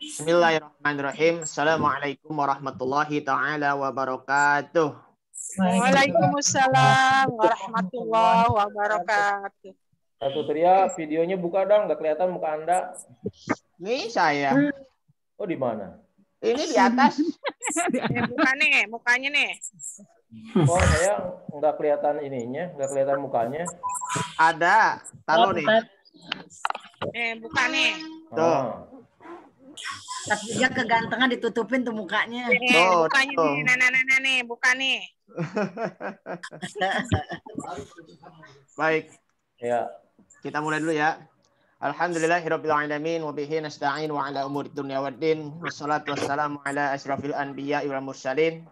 Bismillahirrahmanirrahim. Assalamualaikum warahmatullahi taala wabarakatuh. Waalaikumsalam warahmatullahi wabarakatuh. Satu Tria, videonya buka dong, nggak kelihatan muka Anda. Ini saya. Oh, di mana? Ini di atas. Buka nih, mukanya nih. Oh, saya nggak kelihatan ininya, nggak kelihatan mukanya. Ada. Taruh nih. Buka nih. Tuh. Tapi dia kegantengan ditutupin tuh mukanya. Tuh, mukanya tuh. nih, nih, buka nih. Baik. Ya. Kita mulai dulu ya. Alhamdulillahirabbil alamin wa bihi nasta'in wa ala umuri dunya waddin. Wassalatu wassalamu ala asyrafil anbiya'i wal mursalin.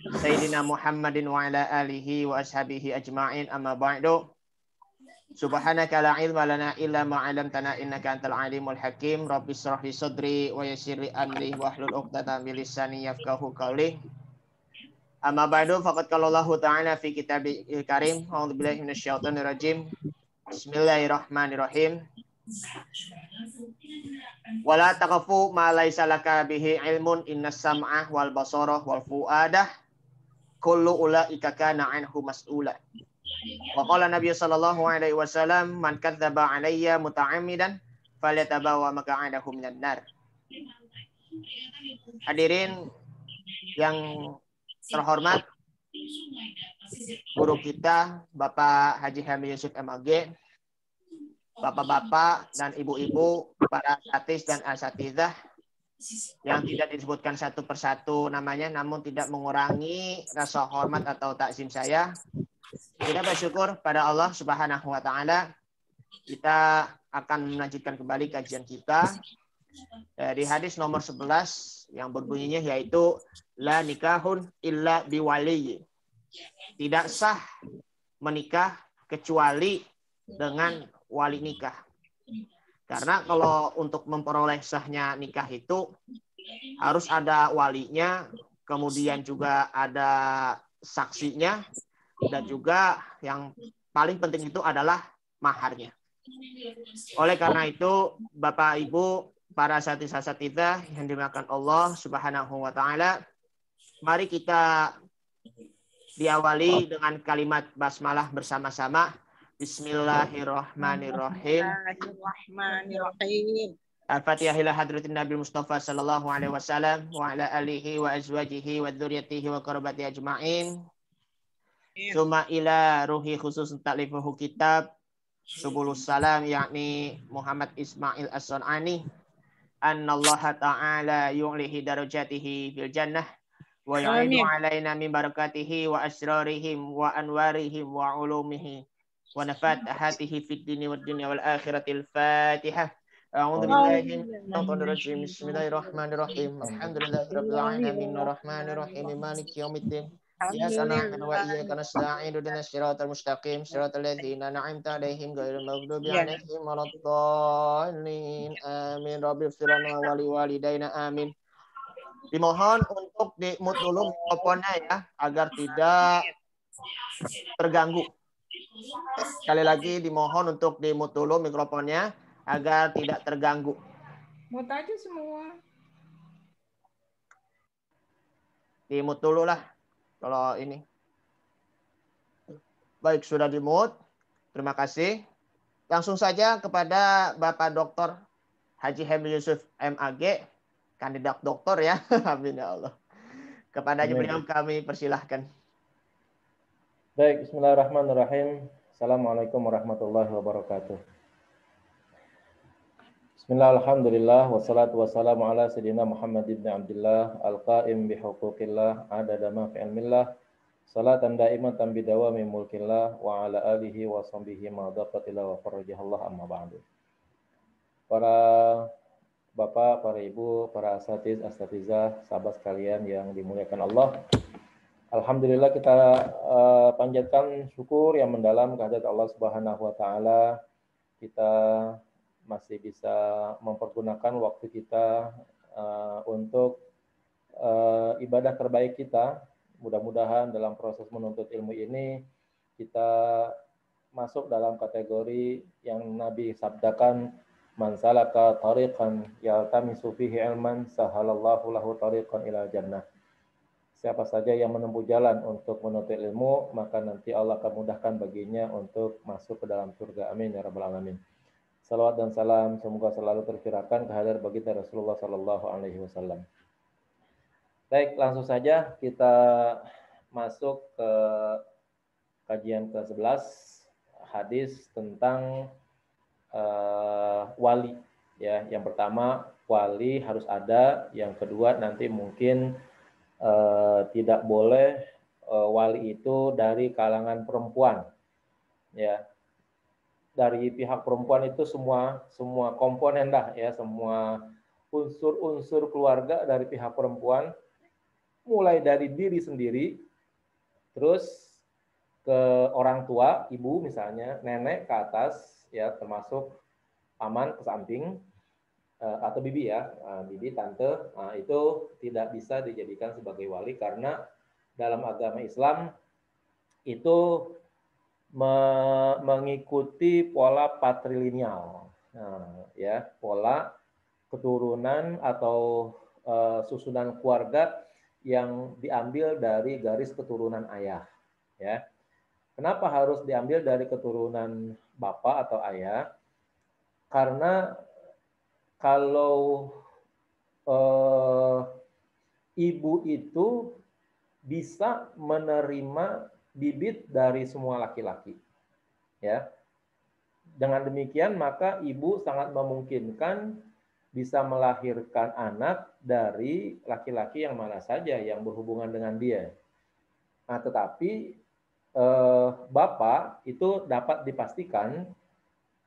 Sayyidina Muhammadin wa ala alihi wa ashabihi ajma'in, amma ba'du. Subhanaka la ilma lana illa ma 'allamtana innaka antal alimul hakim. Rabbi shrah li sadri wa yassir li amri wahlul 'uqdatam min lisani yafqahu qawli. Amma ba'du, faqad qala Allah ta'ala fi kitabil karim. A'udzu billahi minasyaitonir rajim. Bismillahirrahmanirrahim. Wala taqfu ma laysa laka bihi ilmun innas sam'a wal basara wal fu'adah kullu ulaika kana anhu mas'ula. Wa qala Nabi sallallahu alaihi wasallam man kadzdzaba alayya muta'ammidan falyatabawa maq'adahu minan nar. Hadirin yang terhormat, guru kita Bapak Haji Hamid Yusuf MAG, bapak-bapak dan ibu-ibu, para asatis dan asatidzah yang tidak disebutkan satu persatu namanya, namun tidak mengurangi rasa hormat atau takzim saya. Kita bersyukur pada Allah Subhanahu wa taala. Kita akan melanjutkan kembali kajian kita dari hadis nomor 11 yang berbunyinya yaitu la nikahun illa biwali. Tidak sah menikah kecuali dengan wali nikah. Karena kalau untuk memperoleh sahnya nikah itu harus ada walinya, kemudian juga ada saksinya, dan juga yang paling penting itu adalah maharnya. Oleh karena itu, Bapak Ibu, para asatidzah yang dimuliakan Allah Subhanahu wa taala, mari kita diawali dengan kalimat basmalah bersama-sama. Bismillahirrahmanirrahim. Bismillahirrahmanirrahim. Al-Fatihah ila hadratin Nabi Mustafa sallallahu alaihi wasallam wa ala alihi wa azwajihi wa dzurriyyatihi wa qarabati ajma'in. Suma ila ruhi khusus ta'lifuhu kitab Subulus Salam yakni Muhammad Ismail As-Sun'ani annallaha ta'ala yu'lihi darajatihi fil jannah wa yu'idu alaina min barakatihi wa asrarihim wa anwarihim wa ulumihi wa nafatahatihi fid dini wad dunya wal akhiratil Fatihah. A'udzu billahi minasyaitonir rajim. Bismillahirrahmanirrahim. Alhamdulillahirabbil alamin arrahmanir rahim maliki yaumiddin. Iyyaka na'budu wa iyyaka nasta'in ihdinas siratal mustaqim siratal ladzina an'amta 'alaihim ghairil maghdubi 'alaihim waladdallin. Amin. Rabbighfir lana wa liwalidayna amin. Dimohon untuk di-mute dulu mikrofonnya ya agar tidak terganggu. Sekali lagi dimohon untuk di-mute dulu mikrofonnya agar tidak terganggu. Mute aja semua. Di-mute dulu lah. Kalau ini. Baik, sudah di-mute. Terima kasih. Langsung saja kepada Bapak Dr. Haji Hamid Yusuf MAG, kandidat doktor ya. Amin ya Allah. Kepada beliau kami persilahkan. Baik, bismillahirrahmanirrahim. Assalamualaikum warahmatullahi wabarakatuh. Bismillah, alhamdulillah, wassalatu wassalamu ala sayyidina Muhammad ibn Abdullah, al-qa'im bihuquqillah, adada ma fi ilmillah, salatan da'imatan bidawami mulkillah, wa ala alihi wa sahbihi ma daqatillah wa farajahallah amma ba'du. Para bapak, para ibu, para asatizah, sahabat sekalian yang dimuliakan Allah, alhamdulillah kita panjatkan syukur yang mendalam kehadirat Allah Subhanahu wa taala. Kita masih bisa mempergunakan waktu kita untuk ibadah terbaik kita. Mudah-mudahan dalam proses menuntut ilmu ini kita masuk dalam kategori yang Nabi sabdakan, man salaka tariqan yaltamisu fihi ilman sahalallahu lahu tariqan ilal jannah. Siapa saja yang menempuh jalan untuk menuntut ilmu, maka nanti Allah akan mudahkan baginya untuk masuk ke dalam surga. Amin ya rabbal alamin. Salawat dan salam semoga selalu tercurahkan ke hadirat baginda Rasulullah sallallahu alaihi wasallam. Baik, langsung saja kita masuk ke kajian ke-11, hadis tentang wali. Ya, yang pertama wali harus ada, yang kedua nanti mungkin tidak boleh wali itu dari kalangan perempuan. Ya, dari pihak perempuan itu semua komponen dah ya, semua unsur-unsur keluarga dari pihak perempuan, mulai dari diri sendiri, terus ke orang tua, ibu misalnya, nenek ke atas, ya termasuk paman ke samping, atau bibi ya, bibi, tante, itu tidak bisa dijadikan sebagai wali karena dalam agama Islam itu mengikuti pola patrilineal, ya pola keturunan atau susunan keluarga yang diambil dari garis keturunan ayah, ya. Kenapa harus diambil dari keturunan bapak atau ayah? Karena kalau ibu itu bisa menerima bibit dari semua laki-laki, ya. Dengan demikian maka ibu sangat memungkinkan bisa melahirkan anak dari laki-laki yang mana saja yang berhubungan dengan dia. Nah, tetapi bapak itu dapat dipastikan,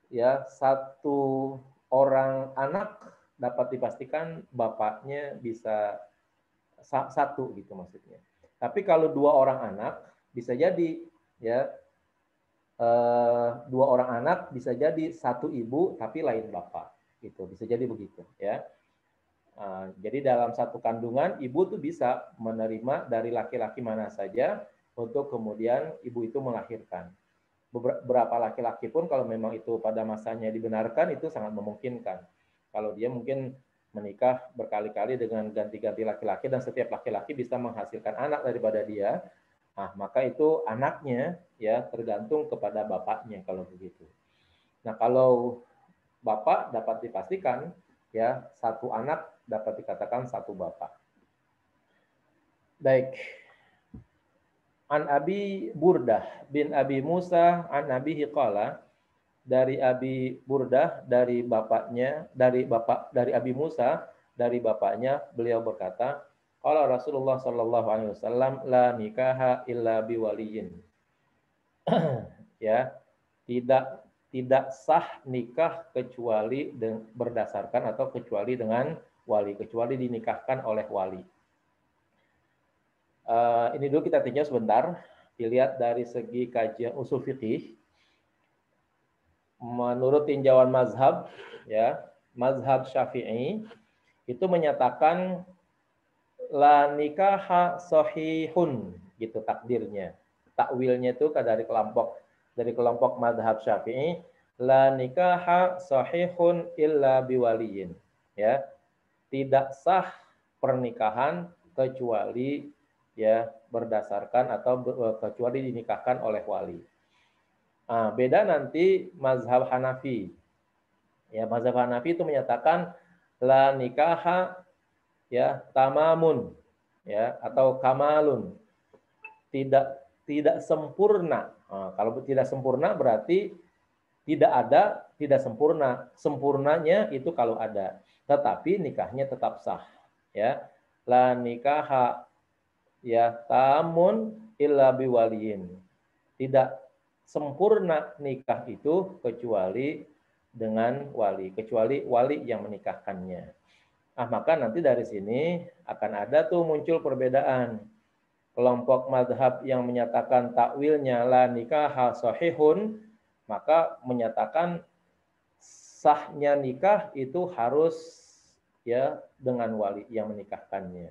ya, satu orang anak dapat dipastikan bapaknya bisa satu gitu maksudnya. Tapi kalau dua orang anak bisa jadi, ya, dua orang anak bisa jadi satu ibu tapi lain bapak. Gitu, bisa jadi begitu, ya. Jadi dalam satu kandungan ibu tuh bisa menerima dari laki-laki mana saja untuk kemudian ibu itu melahirkan. Beberapa laki-laki pun kalau memang itu pada masanya dibenarkan itu sangat memungkinkan. Kalau dia mungkin menikah berkali-kali dengan ganti-ganti laki-laki dan setiap laki-laki bisa menghasilkan anak daripada dia, maka itu anaknya ya tergantung kepada bapaknya kalau begitu. Nah, kalau bapak dapat dipastikan, ya, satu anak dapat dikatakan satu bapak. Baik. An Abi Burdah bin Abi Musa an Abihi qala, dari Abi Burdah dari bapaknya, dari Abi Musa dari bapaknya, beliau berkata, qala Rasulullah sallallahu alaihi wasallam la nikaha illa biwaliyin. Ya, tidak sah nikah kecuali berdasarkan atau kecuali dengan wali, kecuali dinikahkan oleh wali. Ini dulu kita tinjau sebentar, dilihat dari segi kajian usul fikih. Menurut tinjauan mazhab, ya, mazhab Syafi'i itu menyatakan la nikaha sahihun, gitu takdirnya. Takwilnya itu dari kelompok mazhab Syafi'i, la nikaha sahihun illa biwaliyin, ya. Tidak sah pernikahan kecuali, ya, berdasarkan atau kecuali dinikahkan oleh wali. Beda nanti mazhab Hanafi. Ya, mazhab Hanafi itu menyatakan la nikaha, ya, tamamun, ya, atau kamalun. Tidak sempurna. Kalau tidak sempurna berarti tidak sempurna. Sempurnanya itu kalau ada. Tetapi nikahnya tetap sah, ya. La nikaha, ya, tamun illa biwaliyin. Tidak sempurna nikah itu kecuali dengan wali, kecuali wali yang menikahkannya. Maka nanti dari sini akan ada tuh muncul perbedaan. Kelompok mazhab yang menyatakan takwilnya la nikah sahihun, maka menyatakan sahnya nikah itu harus, ya, dengan wali yang menikahkannya.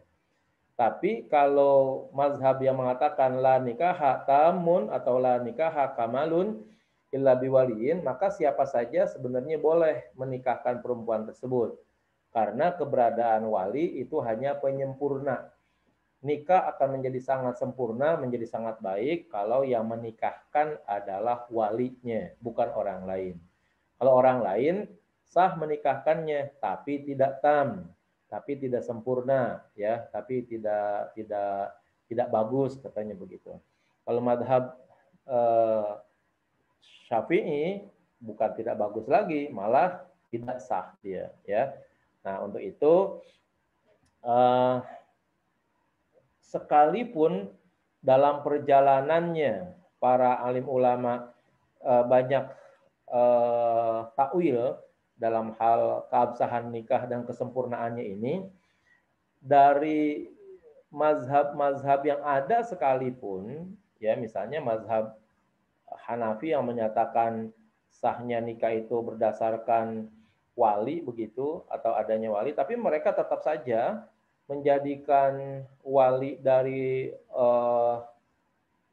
Tapi kalau mazhab yang mengatakan la nikaha tamun atau la nikaha kamalun, illa biwaliyin, maka siapa saja sebenarnya boleh menikahkan perempuan tersebut. Karena keberadaan wali itu hanya penyempurna. Nikah akan menjadi sangat sempurna, menjadi sangat baik kalau yang menikahkan adalah walinya, bukan orang lain. Kalau orang lain sah menikahkannya, tapi tidak tam, tapi tidak sempurna, ya, tapi tidak bagus, katanya begitu. Kalau madhab Syafi'i bukan tidak bagus lagi, malah tidak sah dia, ya. Nah, untuk itu sekalipun dalam perjalanannya para alim ulama banyak takwil dalam hal keabsahan nikah dan kesempurnaannya ini, dari mazhab-mazhab yang ada sekalipun, ya misalnya mazhab Hanafi yang menyatakan sahnya nikah itu berdasarkan wali begitu atau adanya wali, tapi mereka tetap saja menjadikan wali dari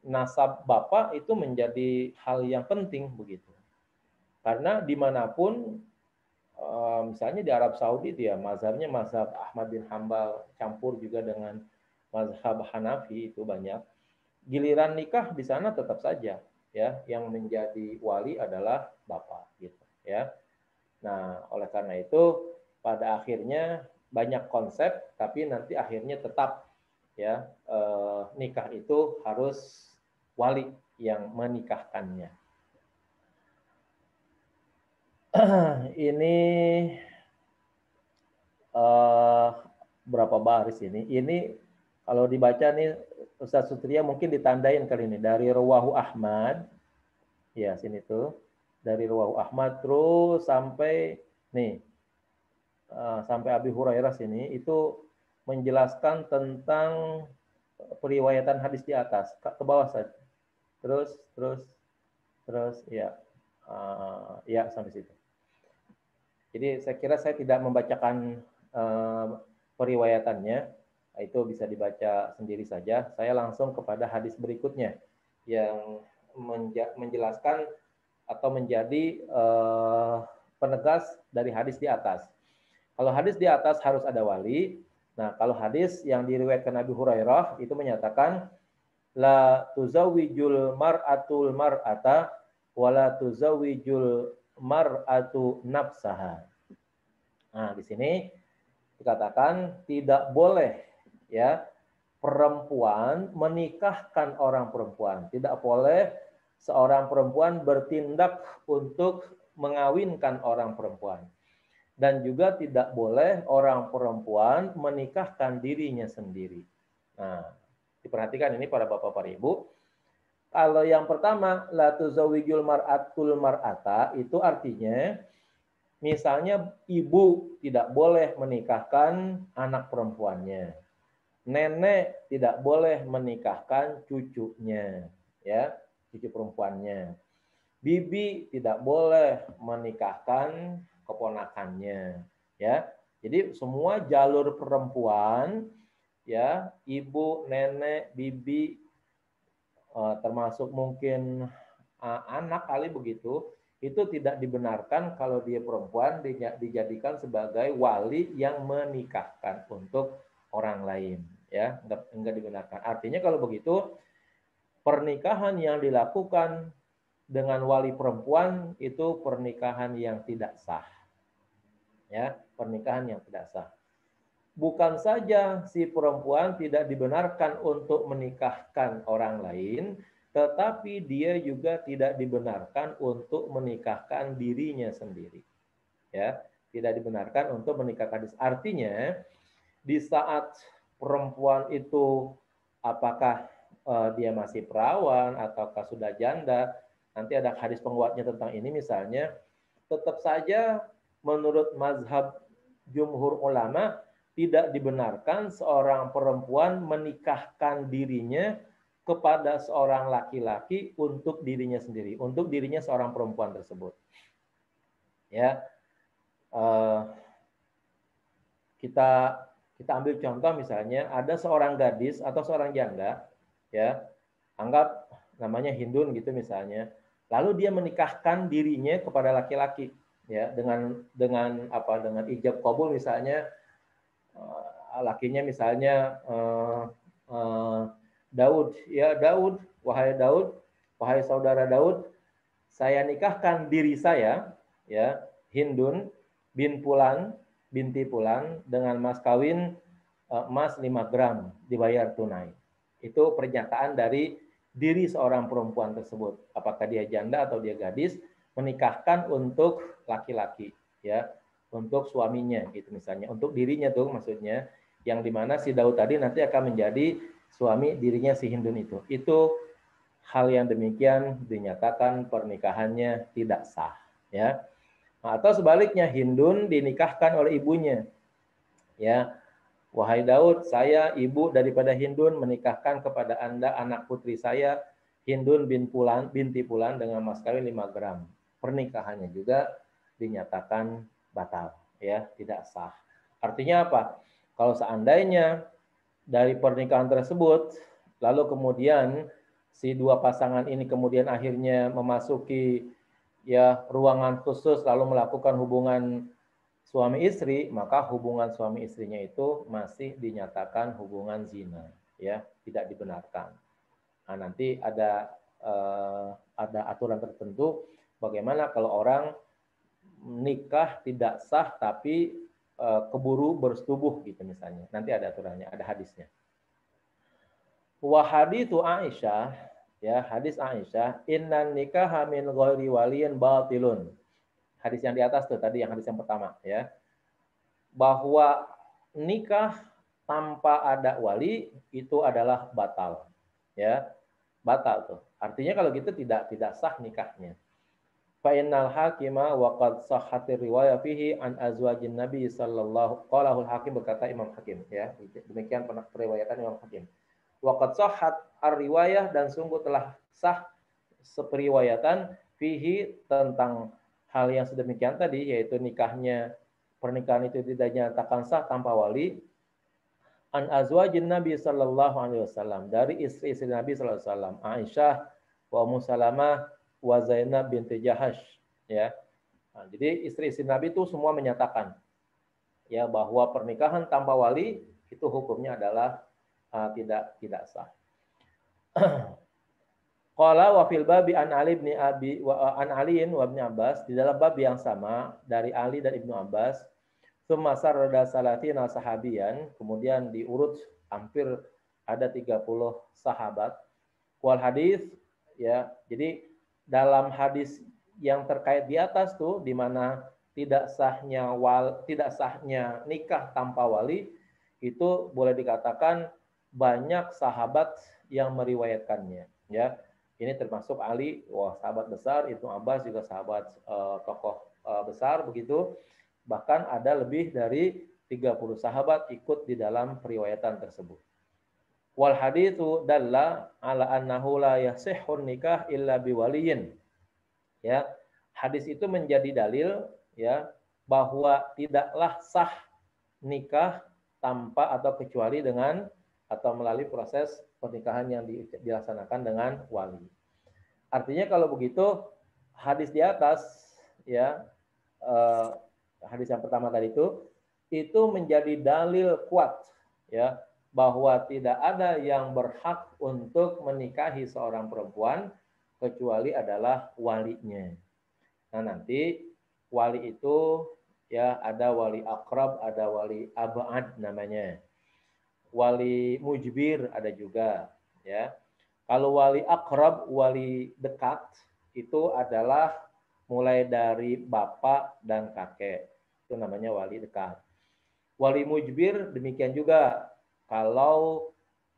nasab bapak itu menjadi hal yang penting begitu. Karena dimanapun, misalnya di Arab Saudi dia mazhabnya mazhab Ahmad bin Hambal campur juga dengan mazhab Hanafi itu banyak. Giliran nikah di sana tetap saja ya yang menjadi wali adalah bapak gitu ya. Nah, oleh karena itu pada akhirnya banyak konsep, tapi nanti akhirnya tetap ya nikah itu harus wali yang menikahkannya. Ini berapa baris ini? Ini kalau dibaca nih Ustaz Sutria mungkin ditandain kali ini dari Rawahu Ahmad. Ya, sini tuh. Dari Rawahu Ahmad terus sampai nih sampai Abi Hurairah sini itu menjelaskan tentang periwayatan hadis di atas ke bawah saja. Terus ya. Ya sampai situ. Jadi saya kira saya tidak membacakan periwayatannya, itu bisa dibaca sendiri saja. Saya langsung kepada hadis berikutnya yang menjelaskan atau menjadi penegas dari hadis di atas. Kalau hadis di atas harus ada wali. Nah, kalau hadis yang diriwayatkan Abi Hurairah itu menyatakan la tuzawwijul mar'atul mar'ata wala tuzawwijul mar'atu nafsaha. Nah, di sini dikatakan tidak boleh ya perempuan menikahkan orang perempuan. Tidak boleh seorang perempuan bertindak untuk mengawinkan orang perempuan. Dan juga tidak boleh orang perempuan menikahkan dirinya sendiri. Nah, diperhatikan ini para bapak para ibu. Kalau yang pertama, la tuzawijul mar'atul mar'ata, itu artinya misalnya ibu tidak boleh menikahkan anak perempuannya. Nenek tidak boleh menikahkan cucunya, ya, cucu perempuannya. Bibi tidak boleh menikahkan keponakannya, ya. Jadi semua jalur perempuan, ya, ibu, nenek, bibi, termasuk mungkin anak kali begitu, itu tidak dibenarkan kalau dia perempuan dijadikan sebagai wali yang menikahkan untuk orang lain, ya, enggak dibenarkan. Artinya kalau begitu pernikahan yang dilakukan dengan wali perempuan itu pernikahan yang tidak sah. Ya, pernikahan yang tidak sah. Bukan saja si perempuan tidak dibenarkan untuk menikahkan orang lain, tetapi dia juga tidak dibenarkan untuk menikahkan dirinya sendiri. Ya, tidak dibenarkan untuk menikahkan. Artinya, di saat perempuan itu apakah dia masih perawan ataukah sudah janda, nanti ada hadis penguatnya tentang ini misalnya, tetap saja menurut mazhab jumhur ulama tidak dibenarkan seorang perempuan menikahkan dirinya kepada seorang laki-laki untuk dirinya sendiri, untuk dirinya seorang perempuan tersebut. Ya, kita ambil contoh misalnya ada seorang gadis atau seorang janda, ya, anggap namanya Hindun gitu misalnya. lalu dia menikahkan dirinya kepada laki-laki, ya, dengan ijab qabul misalnya, lakinya misalnya Daud, ya Daud, wahai Daud, wahai saudara Daud, saya nikahkan diri saya, ya, Hindun binti Pulan dengan mas kawin emas 5 gram dibayar tunai. Itu pernyataan dari diri seorang perempuan tersebut. Apakah dia janda atau dia gadis, menikahkan untuk laki-laki, ya, untuk suaminya gitu misalnya, untuk dirinya tuh maksudnya, yang dimana si Daud tadi nanti akan menjadi suami dirinya si Hindun itu. Itu hal yang demikian dinyatakan pernikahannya tidak sah, ya. Atau sebaliknya Hindun dinikahkan oleh ibunya, ya, wahai Daud, saya ibu daripada Hindun menikahkan kepada Anda anak putri saya Hindun binti Pulan dengan mas kawin 5 gram. Pernikahannya juga dinyatakan batal, ya, tidak sah. Artinya apa? Kalau seandainya dari pernikahan tersebut lalu kemudian si dua pasangan ini kemudian akhirnya memasuki, ya, ruangan khusus lalu melakukan hubungan suami istri, maka hubungan suami istrinya itu masih dinyatakan hubungan zina, ya, tidak dibenarkan. Nah, nanti ada aturan tertentu bagaimana kalau orang nikah tidak sah tapi keburu bersetubuh gitu misalnya. Nanti ada aturannya, ada hadisnya. Wa haditsu Aisyah, ya, hadis Aisyah, innan nikaha min ghairi waliyin batilun. Hadis yang di atas tuh tadi, yang hadis yang pertama, ya. Bahwa nikah tanpa ada wali itu adalah batal, ya. Batal tuh. Artinya kalau gitu tidak sah nikahnya. Fa innal hakima wa qad sahhatir riwayah fihi an azwajin nabi sallallahu qalahul hakim, berkata Imam Hakim, ya. Demikian periwayatan Imam Hakim. Wa qad sahhat ar-riwayah, dan sungguh telah sah seperiwayatan fihi tentang hal yang sedemikian tadi, yaitu pernikahan itu tidak dinyatakan sah tanpa wali. An azwajin Nabi sallallahu alaihi wasallam, dari istri-istri Nabi sallallahu alaihi wasallam, Aisyah wa Ummu Salamah wa Zainab binti Jahash, ya. Nah, jadi istri-istri Nabi itu semua menyatakan, ya, bahwa pernikahan tanpa wali itu hukumnya adalah tidak sah. Qala wa fil babi an Ali bin Abi wa an Aliin wa Ibnu Abbas, di dalam bab yang sama dari Ali dan Ibnu Abbas, tsumma sarada salatina sahabiyan, kemudian diurut hampir ada 30 sahabat. Wal hadis, ya. Jadi dalam hadis yang terkait di atas tuh, di mana tidak sahnya nikah tanpa wali, itu boleh dikatakan banyak sahabat yang meriwayatkannya, ya. Ini termasuk Ali, wah, sahabat besar, Ibnu Abbas juga sahabat tokoh besar begitu. Bahkan ada lebih dari 30 sahabat ikut di dalam periwayatan tersebut. Wal haditsu dalla ala annahu la yasihhun nikah illa biwaliyin. Ya, hadis itu menjadi dalil, ya, bahwa tidaklah sah nikah tanpa atau kecuali dengan atau melalui proses pernikahan yang dilaksanakan dengan wali. Artinya kalau begitu hadis di atas, ya, hadis yang pertama tadi itu menjadi dalil kuat, ya, bahwa tidak ada yang berhak untuk menikahi seorang perempuan kecuali adalah walinya. Nah, nanti wali itu, ya, ada wali akrab, ada wali abad namanya. Wali mujbir ada juga, ya. Kalau wali akrab, wali dekat, itu adalah mulai dari bapak dan kakek. Itu namanya wali dekat. Wali mujbir demikian juga. Kalau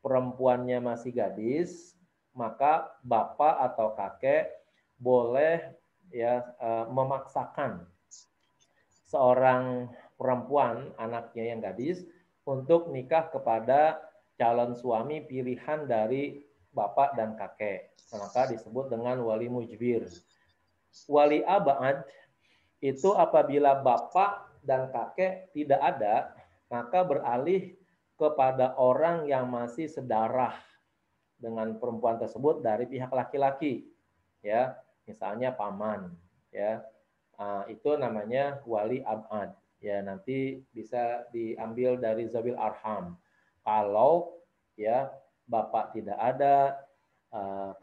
perempuannya masih gadis, maka bapak atau kakek boleh, ya, memaksakan seorang perempuan, anaknya yang gadis, untuk nikah kepada calon suami pilihan dari bapak dan kakek. Maka disebut dengan wali mujbir. Wali abad itu apabila bapak dan kakek tidak ada, maka beralih kepada orang yang masih sedarah dengan perempuan tersebut dari pihak laki-laki, ya. misalnya paman, ya. Itu namanya wali abad. Ya, nanti bisa diambil dari zawil arham. Kalau ya bapak tidak ada,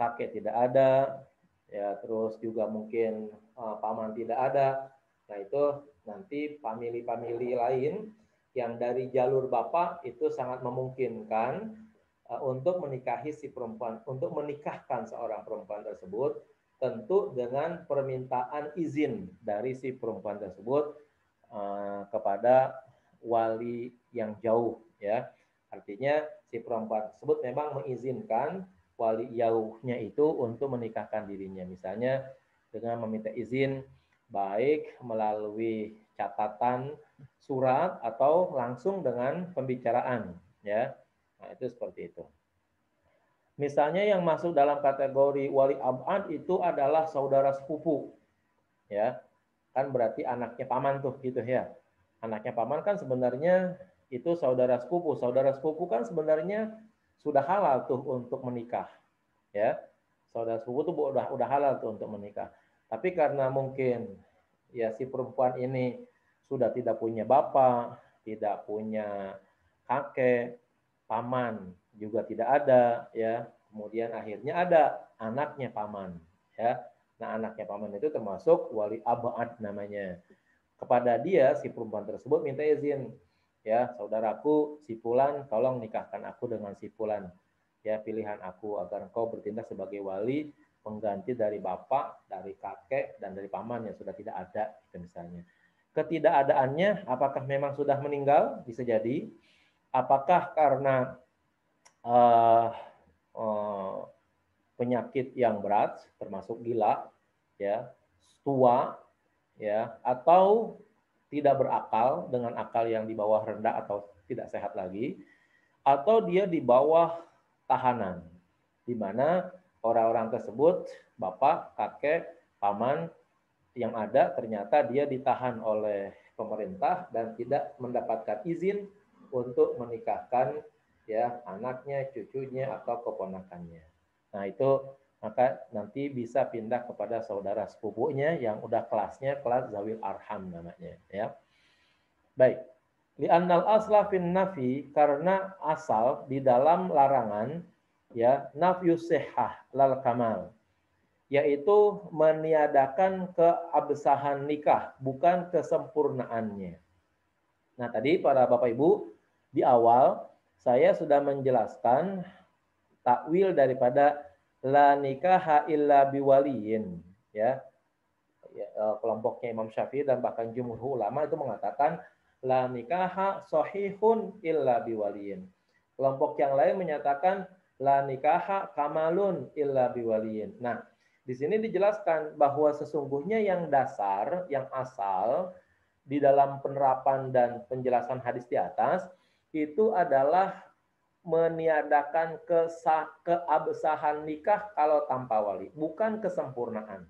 kakek tidak ada, ya terus juga mungkin paman tidak ada. Nah, itu nanti famili-famili lain yang dari jalur bapak itu sangat memungkinkan untuk menikahi si perempuan, untuk menikahkan seorang perempuan tersebut, tentu dengan permintaan izin dari si perempuan tersebut kepada wali yang jauh, ya. Artinya si perempuan tersebut memang mengizinkan wali jauhnya itu untuk menikahkan dirinya, misalnya dengan meminta izin baik melalui catatan surat atau langsung dengan pembicaraan, ya. Nah, itu seperti itu. Misalnya yang masuk dalam kategori wali abad itu adalah saudara sepupu, ya. Kan berarti anaknya paman tuh gitu ya. Anaknya paman kan sebenarnya itu saudara sepupu. Saudara sepupu kan sebenarnya sudah halal tuh untuk menikah, ya. Saudara sepupu tuh udah halal tuh untuk menikah. Tapi karena mungkin ya si perempuan ini sudah tidak punya bapak, tidak punya kakek, paman juga tidak ada, ya. Kemudian akhirnya ada anaknya paman, ya. Nah, anaknya paman itu termasuk wali abad namanya. Kepada dia si perempuan tersebut minta izin, ya, saudaraku si fulan tolong nikahkan aku dengan si fulan, ya, pilihan aku agar engkau bertindak sebagai wali pengganti dari bapak, dari kakek, dan dari paman yang sudah tidak ada, itu misalnya. Ketidakadaannya apakah memang sudah meninggal? Bisa jadi. Apakah karena penyakit yang berat, termasuk gila, ya, tua, ya, atau tidak berakal dengan akal yang di bawah rendah atau tidak sehat lagi, atau dia di bawah tahanan, di mana orang-orang tersebut, bapak, kakek, paman yang ada ternyata dia ditahan oleh pemerintah dan tidak mendapatkan izin untuk menikahkan ya anaknya, cucunya atau keponakannya. Nah, itu maka nanti bisa pindah kepada saudara sepupunya yang udah kelasnya kelas zawil arham namanya, ya. Baik. Li'annal asla fin nafi, karena asal di dalam larangan ya nafyus sihhah lal kamal, yaitu meniadakan keabsahan nikah, bukan kesempurnaannya. Nah, tadi para Bapak Ibu, di awal saya sudah menjelaskan takwil daripada la nikaha illa biwaliyin, ya. Kelompoknya Imam Syafi'i dan bahkan jumhur ulama itu mengatakan la nikaha sahihun illa biwaliyin. Kelompok yang lain menyatakan la nikaha kamalun illa biwaliyin. Nah, di sini dijelaskan bahwa sesungguhnya yang dasar, yang asal di dalam penerapan dan penjelasan hadis di atas itu adalah meniadakan keabsahan nikah kalau tanpa wali, bukan kesempurnaan.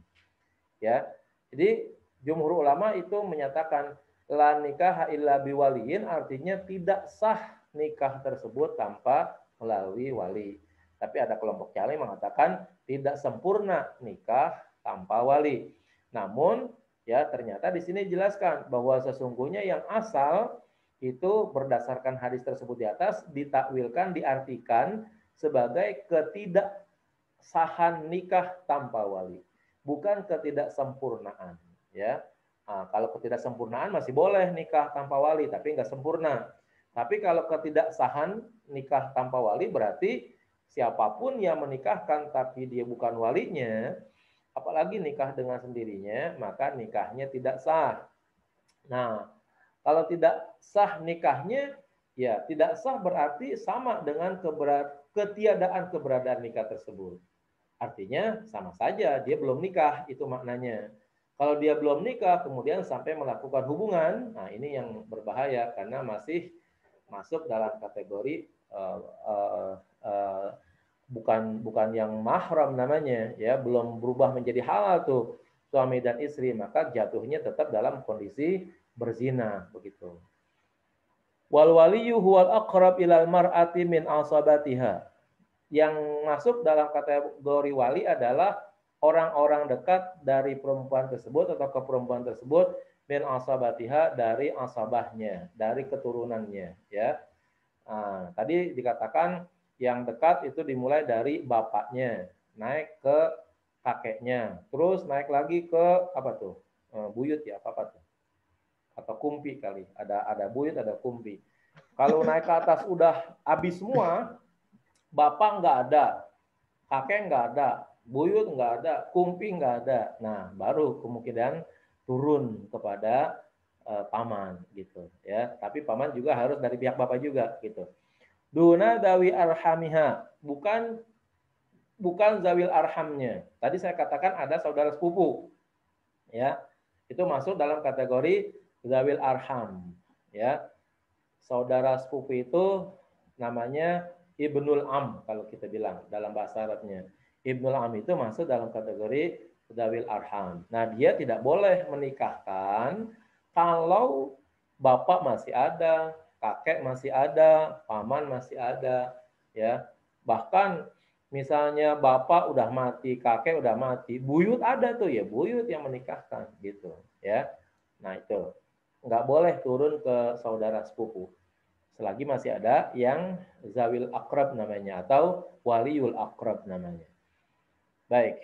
Ya. Jadi jumhur ulama itu menyatakan la nikah illa biwaliyin, artinya tidak sah nikah tersebut tanpa melalui wali. Tapi ada kelompok yang lain mengatakan tidak sempurna nikah tanpa wali. Namun ya ternyata di sini dijelaskan bahwa sesungguhnya yang asal itu berdasarkan hadis tersebut di atas ditakwilkan, diartikan sebagai ketidaksahan nikah tanpa wali, bukan ketidaksempurnaan, ya. Nah, kalau ketidaksempurnaan masih boleh nikah tanpa wali tapi nggak sempurna. Tapi kalau ketidaksahan nikah tanpa wali berarti siapapun yang menikahkan tapi dia bukan walinya, apalagi nikah dengan sendirinya, maka nikahnya tidak sah. Nah, kalau tidak sah nikahnya, ya tidak sah berarti sama dengan ketiadaan keberadaan nikah tersebut. Artinya sama saja dia belum nikah, itu maknanya. Kalau dia belum nikah kemudian sampai melakukan hubungan, nah ini yang berbahaya karena masih masuk dalam kategori bukan yang mahram namanya, ya, belum berubah menjadi halal tuh suami dan istri, maka jatuhnya tetap dalam kondisi berzina begitu. Wal waliyyu huwal aqrab ilal mar'ati min asabatiha. Yang masuk dalam kategori wali adalah orang-orang dekat dari perempuan tersebut atau ke perempuan tersebut min asabatiha dari asabahnya, dari keturunannya, ya. Nah, tadi dikatakan yang dekat itu dimulai dari bapaknya, naik ke kakeknya, terus naik lagi ke apa tuh? Buyut ya, apa tuh? Atau kumpi kali. Ada buyut, ada kumpi. Kalau naik ke atas udah habis semua, bapak nggak ada, kakek nggak ada, buyut nggak ada, kumpi nggak ada. Nah, baru kemungkinan turun kepada paman gitu ya. Tapi paman juga harus dari pihak bapak juga gitu. Duna dawi arhamiha, bukan zawil arhamnya. Tadi saya katakan ada saudara sepupu. Ya. Itu masuk dalam kategori zawil arham, ya. Saudara sepupu itu namanya ibnul am kalau kita bilang dalam bahasa Arabnya. Ibnul am itu masuk dalam kategori zawil arham. Nah, dia tidak boleh menikahkan kalau bapak masih ada, kakek masih ada, paman masih ada, ya. Bahkan misalnya bapak udah mati, kakek udah mati, buyut ada tuh ya, buyut yang menikahkan gitu, ya. Nah, itu nggak boleh turun ke saudara sepupu selagi masih ada yang zawil akrab namanya atau waliul akrab namanya. Baik,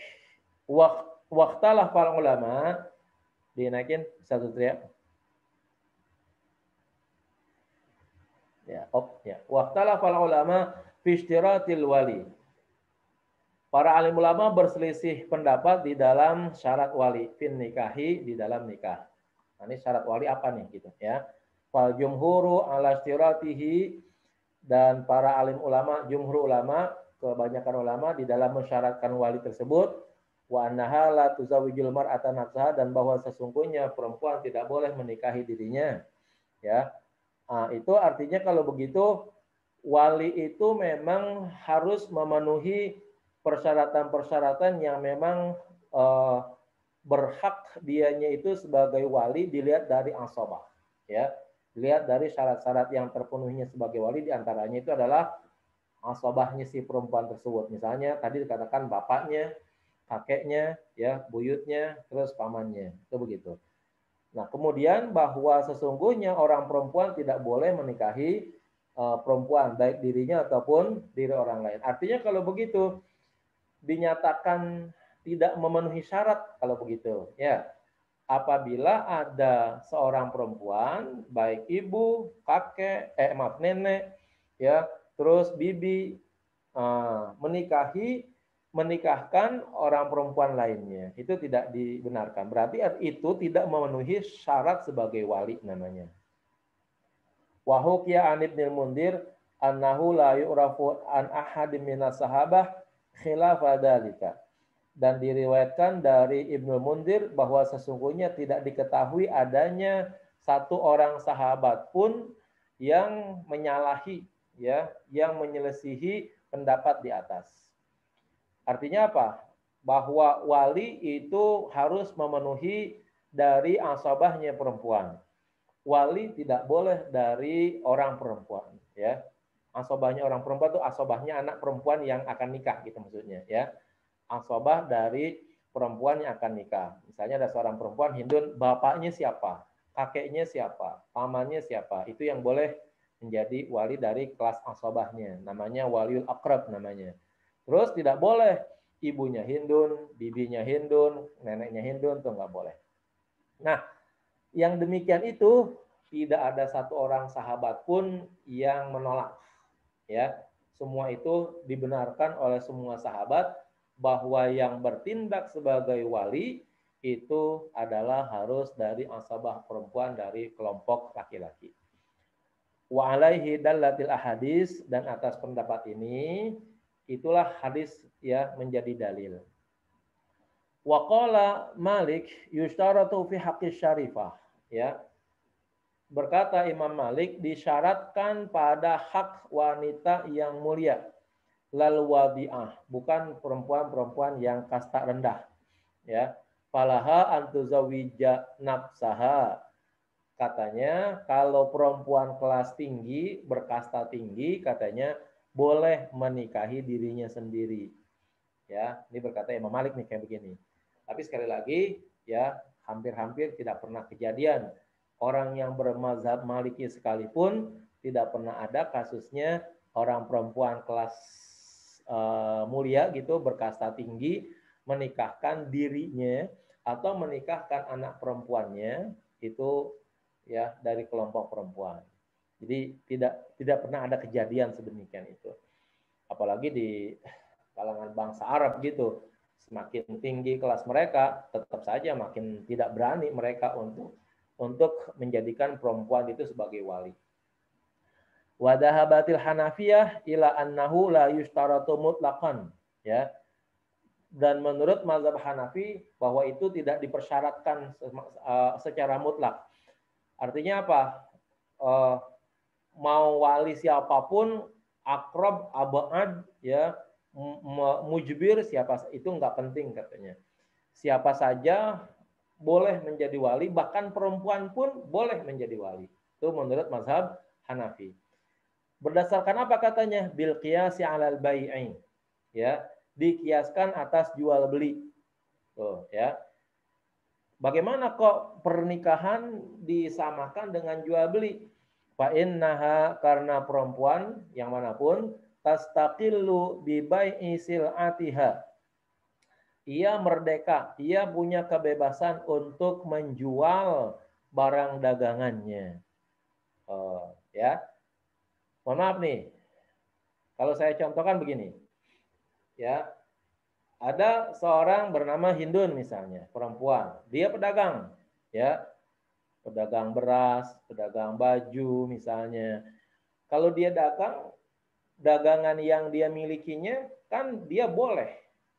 waktalah para ulama, dinaikin satu teriak. Ya, ya. Waktalah para ulama fi ishtiratil wali. Para alim ulama berselisih pendapat di dalam syarat wali fin nikahi, di dalam nikah. Nah, ini syarat wali apa nih gitu ya. Fal jumhuru ala istiratihi, dan para alim ulama, jumhur ulama, kebanyakan ulama di dalam mensyaratkan wali tersebut wa annaha la tuzawijul mar'ata nafsaha, dan bahwa sesungguhnya perempuan tidak boleh menikahi dirinya, ya. Nah, itu artinya kalau begitu wali itu memang harus memenuhi persyaratan-persyaratan yang memang berhak dianya itu sebagai wali dilihat dari asabah, ya. Dilihat dari syarat-syarat yang terpenuhinya sebagai wali, diantaranya itu adalah asabahnya si perempuan tersebut. Misalnya tadi dikatakan bapaknya, kakeknya, ya, buyutnya, terus pamannya, itu begitu. Nah, kemudian bahwa sesungguhnya orang perempuan tidak boleh menikahi perempuan, baik dirinya ataupun diri orang lain. Artinya kalau begitu dinyatakan tidak memenuhi syarat kalau begitu, ya. Apabila ada seorang perempuan, baik ibu, kakek, nenek, ya, terus bibi, menikahkan orang perempuan lainnya, itu tidak dibenarkan. Berarti itu tidak memenuhi syarat sebagai wali namanya. Wa hukiya an Ibnul Mundir annahu la yu'rafu an ahadim minas sahabah khilafa dzalika. Dan diriwayatkan dari Ibnul Mundir bahwa sesungguhnya tidak diketahui adanya satu orang sahabat pun yang menyalahi, ya, yang menyelisihi pendapat di atas. Artinya apa? Bahwa wali itu harus memenuhi dari asabahnya perempuan. Wali tidak boleh dari orang perempuan, ya. Asabahnya orang perempuan itu asabahnya anak perempuan yang akan nikah gitu maksudnya, ya. Asabah dari perempuan yang akan nikah. Misalnya ada seorang perempuan hindun, bapaknya siapa, kakeknya siapa, pamannya siapa, itu yang boleh menjadi wali dari kelas asabahnya. Namanya waliul akrab namanya. Terus tidak boleh ibunya hindun, bibinya hindun, neneknya hindun, itu nggak boleh. Nah, yang demikian itu tidak ada satu orang sahabat pun yang menolak, ya. Semua itu dibenarkan oleh semua sahabat bahwa yang bertindak sebagai wali itu adalah harus dari asabah perempuan dari kelompok laki-laki. Wa alaihi dallatil ahadis, dan atas pendapat ini itulah hadis ya menjadi dalil. Wa qala Malik yushtaratu fi haqqis syarifah, ya. Berkata Imam Malik, disyaratkan pada hak wanita yang mulia. Lal wadi'ah, bukan perempuan-perempuan yang kasta rendah, ya. Falaha antuzawija nafsaha, katanya kalau perempuan kelas tinggi, berkasta tinggi, katanya boleh menikahi dirinya sendiri. Ya, ini berkata Imam Malik nih kayak begini. Tapi sekali lagi ya hampir-hampir tidak pernah kejadian orang yang bermazhab Maliki sekalipun tidak pernah ada kasusnya orang perempuan kelas mulia gitu berkasta tinggi menikahkan dirinya atau menikahkan anak perempuannya itu ya dari kelompok perempuan. Jadi tidak pernah ada kejadian sedemikian itu. Apalagi di kalangan bangsa Arab gitu. Semakin tinggi kelas mereka, tetap saja makin tidak berani mereka untuk menjadikan perempuan itu sebagai wali. Wa dhahabatil Hanafiyah ila annahu la yushtaratu mutlaqan, ya. Dan menurut mazhab Hanafi bahwa itu tidak dipersyaratkan secara mutlak. Artinya apa? Mau wali siapapun, akrab, abad, ya, mujbir siapa itu nggak penting katanya. Siapa saja boleh menjadi wali, bahkan perempuan pun boleh menjadi wali. Itu menurut mazhab Hanafi. Berdasarkan apa katanya? Bil qiyasi 'alal bai'i. Ya, dikiaskan atas jual beli. Tuh, ya. Bagaimana kok pernikahan disamakan dengan jual beli? Fa innaha, karena perempuan yang manapun tastaqillu bi bai'i sil'atiha. Ia merdeka, ia punya kebebasan untuk menjual barang dagangannya. Ya. Mohon maaf nih. Kalau saya contohkan begini. Ya. Ada seorang bernama Hindun misalnya, perempuan. Dia pedagang, ya. Pedagang beras, pedagang baju misalnya. Kalau dia dagangan yang dia milikinya kan dia boleh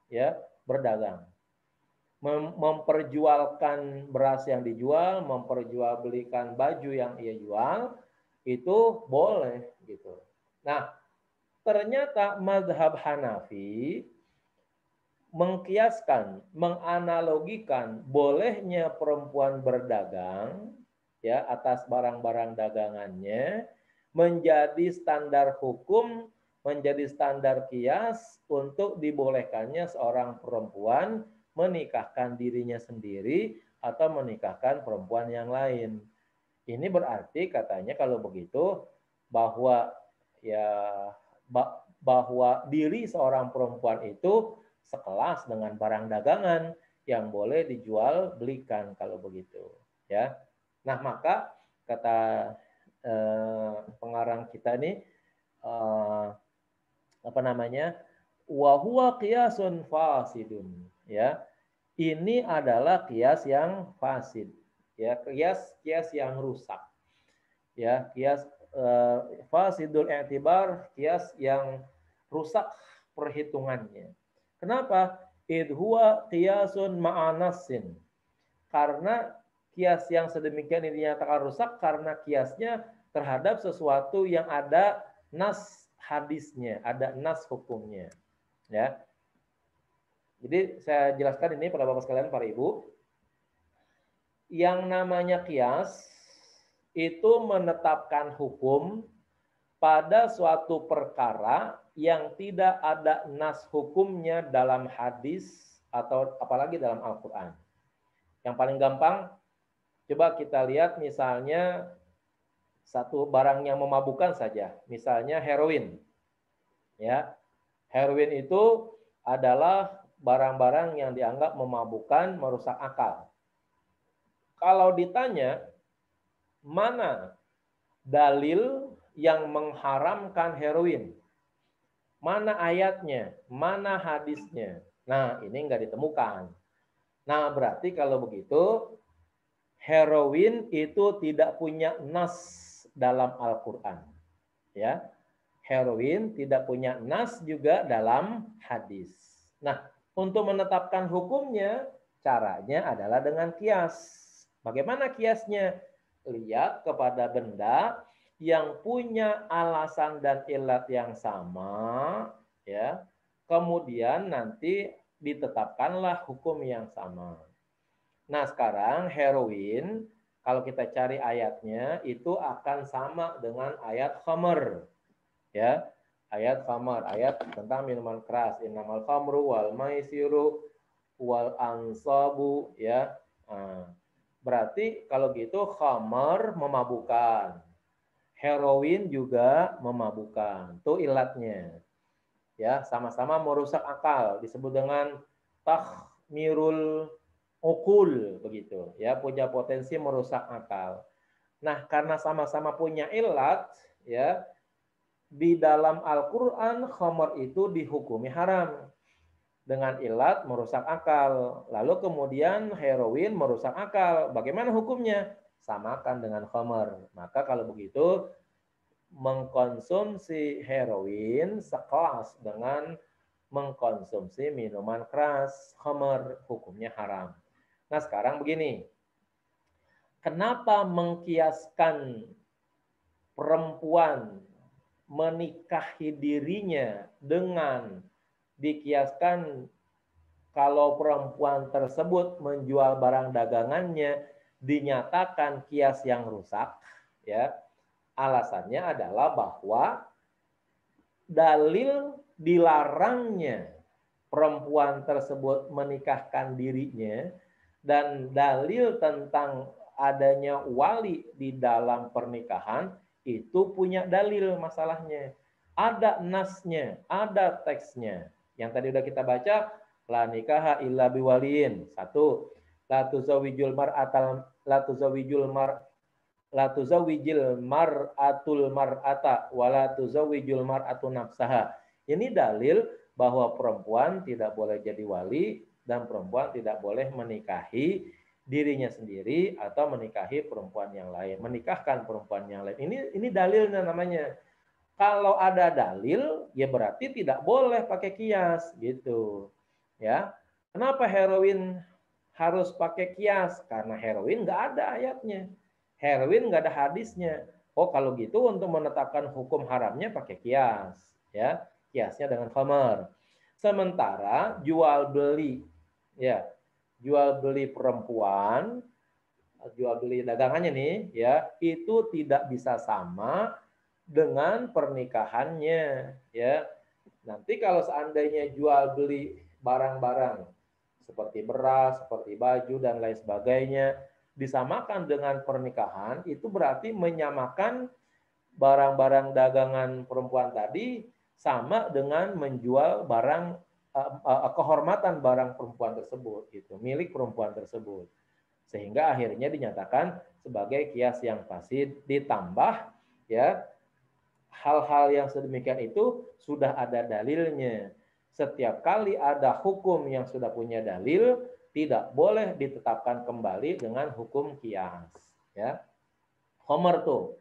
ya berdagang. Memperjualkan beras yang dijual, memperjualbelikan baju yang ia jual itu boleh gitu. Nah, ternyata mazhab Hanafi mengkiaskan, menganalogikan bolehnya perempuan berdagang ya atas barang-barang dagangannya menjadi standar hukum, menjadi standar kias untuk dibolehkannya seorang perempuan menikahkan dirinya sendiri atau menikahkan perempuan yang lain. Ini berarti katanya kalau begitu bahwa diri seorang perempuan itu sekelas dengan barang dagangan yang boleh dijual belikan kalau begitu, ya. Nah, maka kata pengarang kita ini wa huwa qiyasun fasidun, ya. Ini adalah kias yang fasid, ya, kias yang rusak. Ya, kias fasidul i'tibar, kias yang rusak perhitungannya. Kenapa? Id huwa qiyasun ma'anasin. Karena kias yang sedemikian ini dinyatakan rusak karena kiasnya terhadap sesuatu yang ada nas hadisnya, ada nas hukumnya. Ya. Jadi saya jelaskan ini pada Bapak sekalian, para Ibu. Yang namanya kias itu menetapkan hukum pada suatu perkara yang tidak ada nas hukumnya dalam hadis atau apalagi dalam Al-Quran. Yang paling gampang, coba kita lihat misalnya satu barang yang memabukkan saja, misalnya heroin. Ya, heroin itu adalah barang-barang yang dianggap memabukkan, merusak akal. Kalau ditanya mana dalil yang mengharamkan heroin, mana ayatnya, mana hadisnya. Nah, ini nggak ditemukan. Nah, berarti kalau begitu, heroin itu tidak punya nas dalam Al-Quran. Ya, heroin tidak punya nas juga dalam hadis. Nah, untuk menetapkan hukumnya, caranya adalah dengan kias. Bagaimana kiasnya? Lihat kepada benda yang punya alasan dan ilat yang sama, ya. Kemudian nanti ditetapkanlah hukum yang sama. Nah, sekarang heroin kalau kita cari ayatnya itu akan sama dengan ayat khamr. Ya. Ayat khamar, ayat tentang minuman keras. Innamal khamru wal maisiru wal ansabu, ya. Nah, berarti kalau gitu khamar memabukkan. Heroin juga memabukkan. Itu ilatnya. Ya, sama-sama merusak akal, disebut dengan takhmirul ukul begitu, ya, punya potensi merusak akal. Nah, karena sama-sama punya ilat, ya, di dalam Al-Qur'an khamar itu dihukumi haram dengan ilat merusak akal. Lalu kemudian heroin merusak akal. Bagaimana hukumnya? Samakan dengan khamar. Maka kalau begitu mengkonsumsi heroin sekelas dengan mengkonsumsi minuman keras, khamar, hukumnya haram. Nah, sekarang begini. Kenapa mengkiaskan perempuan menikahi dirinya dengan dikiaskan kalau perempuan tersebut menjual barang dagangannya dinyatakan kias yang rusak, ya. Alasannya adalah bahwa dalil dilarangnya perempuan tersebut menikahkan dirinya dan dalil tentang adanya wali di dalam pernikahan itu punya dalil masalahnya. Ada nasnya, ada teksnya. Yang tadi udah kita baca, la nikaha illa biwaliin. 1. La tuzawijul mar'atul mar'ata wala tuzawijul mar'atu nafsaha. Ini dalil bahwa perempuan tidak boleh jadi wali dan perempuan tidak boleh menikahi dirinya sendiri atau menikahi perempuan yang lain, menikahkan perempuan yang lain. Ini dalilnya namanya. Kalau ada dalil, ya berarti tidak boleh pakai kias gitu. Ya. Kenapa heroin harus pakai kias? Karena heroin nggak ada ayatnya. Heroin nggak ada hadisnya. Oh, kalau gitu untuk menetapkan hukum haramnya pakai kias, ya. Kiasnya dengan khamar. Sementara jual beli, ya, jual beli perempuan, jual beli dagangannya nih, ya, itu tidak bisa sama dengan pernikahannya, ya. Nanti kalau seandainya jual beli barang-barang seperti beras, seperti baju dan lain sebagainya disamakan dengan pernikahan, itu berarti menyamakan barang-barang dagangan perempuan tadi sama dengan menjual barang kehormatan barang perempuan tersebut, gitu, milik perempuan tersebut, sehingga akhirnya dinyatakan sebagai kias yang fasid. Ditambah, ya, hal-hal yang sedemikian itu sudah ada dalilnya. Setiap kali ada hukum yang sudah punya dalil, tidak boleh ditetapkan kembali dengan hukum kias, ya. Khamar tuh,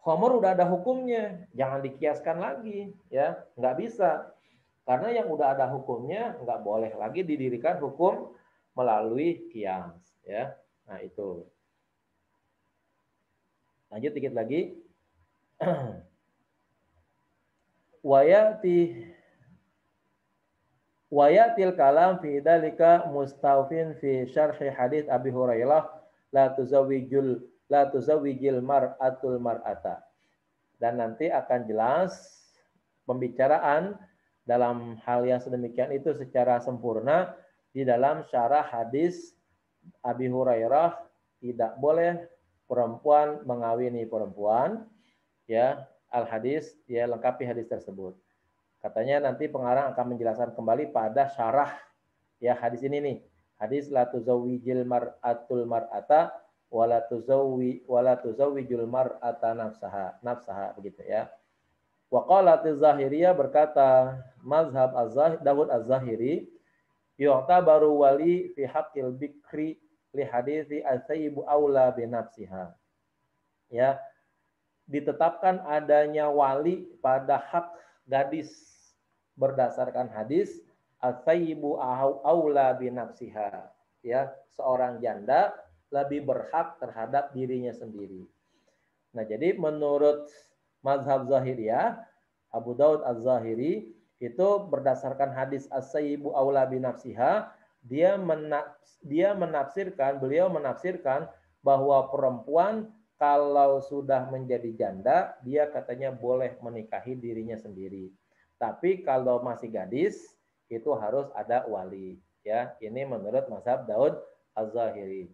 khamar udah ada hukumnya, jangan dikiaskan lagi, ya, nggak bisa. Karena yang udah ada hukumnya nggak boleh lagi didirikan hukum melalui kias, ya. Nah, itu. Lanjut dikit lagi. Wayatil kalam fi dzalika mustawfin fi syarhi hadits Abi Hurairah la tuzawijil mar'atul mar'ata. Dan nanti akan jelas pembicaraan dalam hal yang sedemikian itu secara sempurna di dalam syarah hadis Abi Hurairah, tidak boleh perempuan mengawini perempuan, ya. Al-hadis, ya, lengkapi hadis tersebut. Katanya nanti pengarang akan menjelaskan kembali pada syarah, ya, hadis ini nih. Hadis la tuzawijil mar'atul mar'ata wala tuzawijul mar'ata nafsaha begitu, ya. Wa qalat az-Zahiriyah, berkata mazhab Dawud az-Zahiri, yu'tabaru wali fi haqqil bikri li hadithi al-sayyibu aula bi nafsiha. Ya, ditetapkan adanya wali pada hak gadis berdasarkan hadis al-sayyibu aula bi nafsiha. Ya, seorang janda lebih berhak terhadap dirinya sendiri. Nah, jadi menurut mazhab Zahiriyah, Abu Daud az-Zahiri itu berdasarkan hadis as-sayyibu aula bi nafsiha, beliau menafsirkan bahwa perempuan kalau sudah menjadi janda, dia katanya boleh menikahi dirinya sendiri. Tapi kalau masih gadis itu harus ada wali. Ya, ini menurut mazhab Daud Az-Zahiri.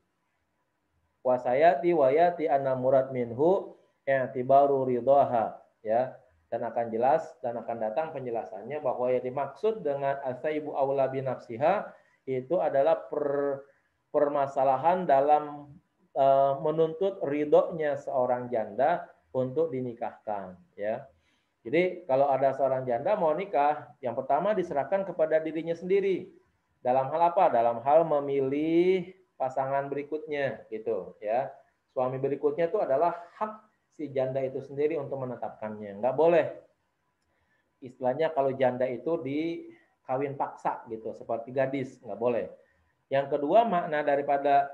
Wasayati wayati anna murad minhu i'tibaru ridhaha, ya, dan akan jelas dan akan datang penjelasannya bahwa yang dimaksud dengan asaibu aula bi nafsiha itu adalah permasalahan dalam menuntut ridhonya seorang janda untuk dinikahkan, ya. Jadi kalau ada seorang janda mau nikah, yang pertama diserahkan kepada dirinya sendiri. Dalam hal apa? Dalam hal memilih pasangan berikutnya, gitu, ya. Suami berikutnya itu adalah hak si janda itu sendiri untuk menetapkannya. Nggak boleh. Istilahnya kalau janda itu dikawin paksa, gitu, seperti gadis, nggak boleh. Yang kedua, makna daripada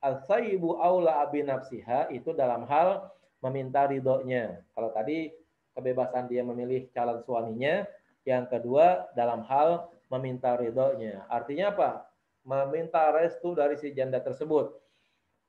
al-sayyibu aula abi nafsiha itu dalam hal meminta ridhonya. Kalau tadi kebebasan dia memilih calon suaminya, yang kedua dalam hal meminta ridhonya. Artinya apa? Meminta restu dari si janda tersebut.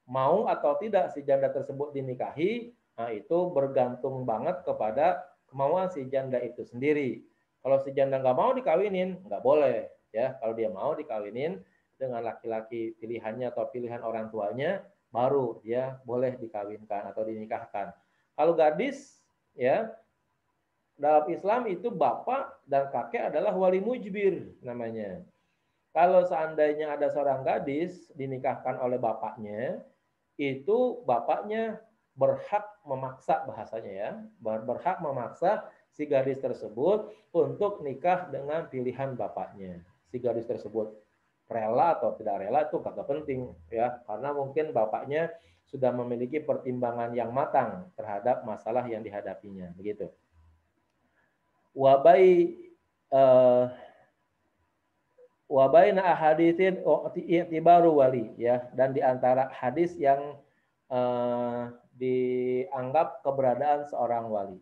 Mau atau tidak si janda tersebut dinikahi, nah itu bergantung banget kepada kemauan si janda itu sendiri. Kalau si janda nggak mau dikawinin, nggak boleh. Ya, kalau dia mau dikawinin dengan laki-laki pilihannya atau pilihan orang tuanya, baru dia boleh dikawinkan atau dinikahkan. Kalau gadis, ya, dalam Islam itu bapak dan kakek adalah wali mujbir namanya. Kalau seandainya ada seorang gadis dinikahkan oleh bapaknya, itu bapaknya berhak memaksa, bahasanya ya, berhak memaksa si gadis tersebut untuk nikah dengan pilihan bapaknya. Si gadis tersebut rela atau tidak rela itu kagak penting, ya, karena mungkin bapaknya sudah memiliki pertimbangan yang matang terhadap masalah yang dihadapinya, begitu. Wabaina ahaditsin i'tibaru wali, ya, dan di antara hadis yang dianggap keberadaan seorang wali.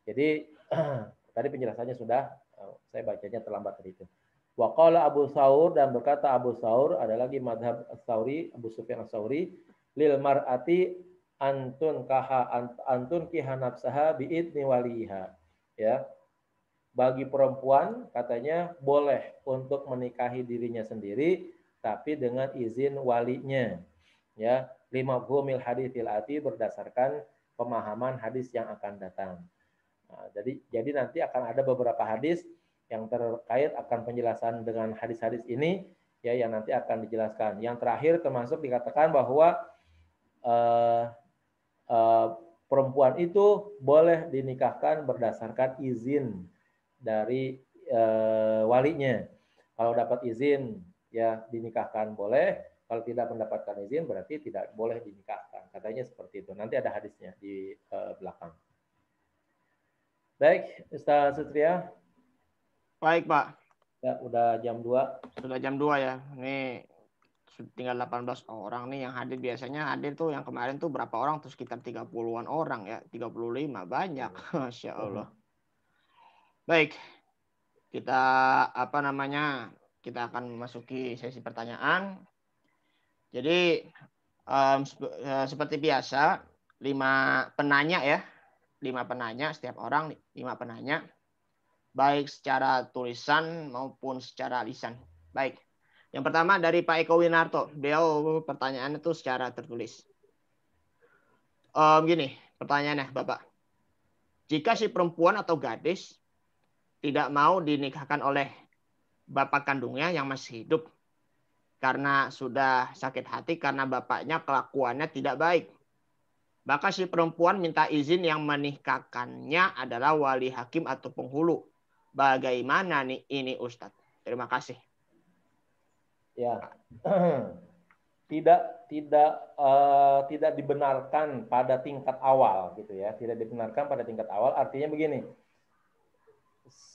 Jadi tadi penjelasannya sudah, saya bacanya terlambat tadi itu. Wa qala Abu Tsaur, dan berkata Abu Tsaur, ada lagi madhab Tsauri, Abu Sufyan Tsauri, lil mar'ati antun kiha nafsaha bi idni waliha, ya. Bagi perempuan katanya boleh untuk menikahi dirinya sendiri tapi dengan izin walinya, ya, lima humil haditsil ati, berdasarkan pemahaman hadis yang akan datang. Nah, jadi nanti akan ada beberapa hadis yang terkait akan penjelasan dengan hadis-hadis ini, ya, yang nanti akan dijelaskan. Yang terakhir termasuk dikatakan bahwa perempuan itu boleh dinikahkan berdasarkan izin dari walinya. Kalau dapat izin, ya, dinikahkan boleh. Kalau tidak mendapatkan izin berarti tidak boleh dinikahkan. Katanya seperti itu. Nanti ada hadisnya di belakang. Baik, Ustaz Sutria. Baik, Pak. Ya, udah jam 2. Sudah jam 2 ya. Ini tinggal 18 orang nih yang hadir. Biasanya hadir tuh yang kemarin tuh berapa orang tuh, sekitar 30-an orang ya, 35, banyak. Masya Allah. Baik. Kita kita akan memasuki sesi pertanyaan. Jadi seperti biasa 5 penanya ya. 5 penanya, setiap orang 5 penanya. Baik secara tulisan maupun secara lisan. Baik. Yang pertama dari Pak Eko Winarto. Beliau pertanyaannya itu secara tertulis. Gini pertanyaannya, Bapak. Jika si perempuan atau gadis tidak mau dinikahkan oleh bapak kandungnya yang masih hidup karena sudah sakit hati karena bapaknya kelakuannya tidak baik, maka si perempuan minta izin yang menikahkannya adalah wali hakim atau penghulu. Bagaimana nih ini Ustadz? Terima kasih. Ya, tidak dibenarkan pada tingkat awal, gitu ya. Tidak dibenarkan pada tingkat awal. Artinya begini,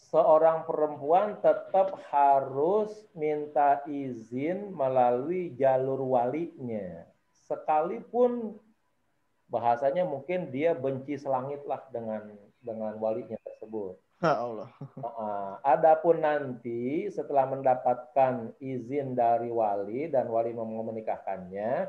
seorang perempuan tetap harus minta izin melalui jalur walinya, sekalipun bahasanya mungkin dia benci selangit lah dengan walinya tersebut. Allah. Adapun nanti setelah mendapatkan izin dari wali dan wali mau menikahkannya,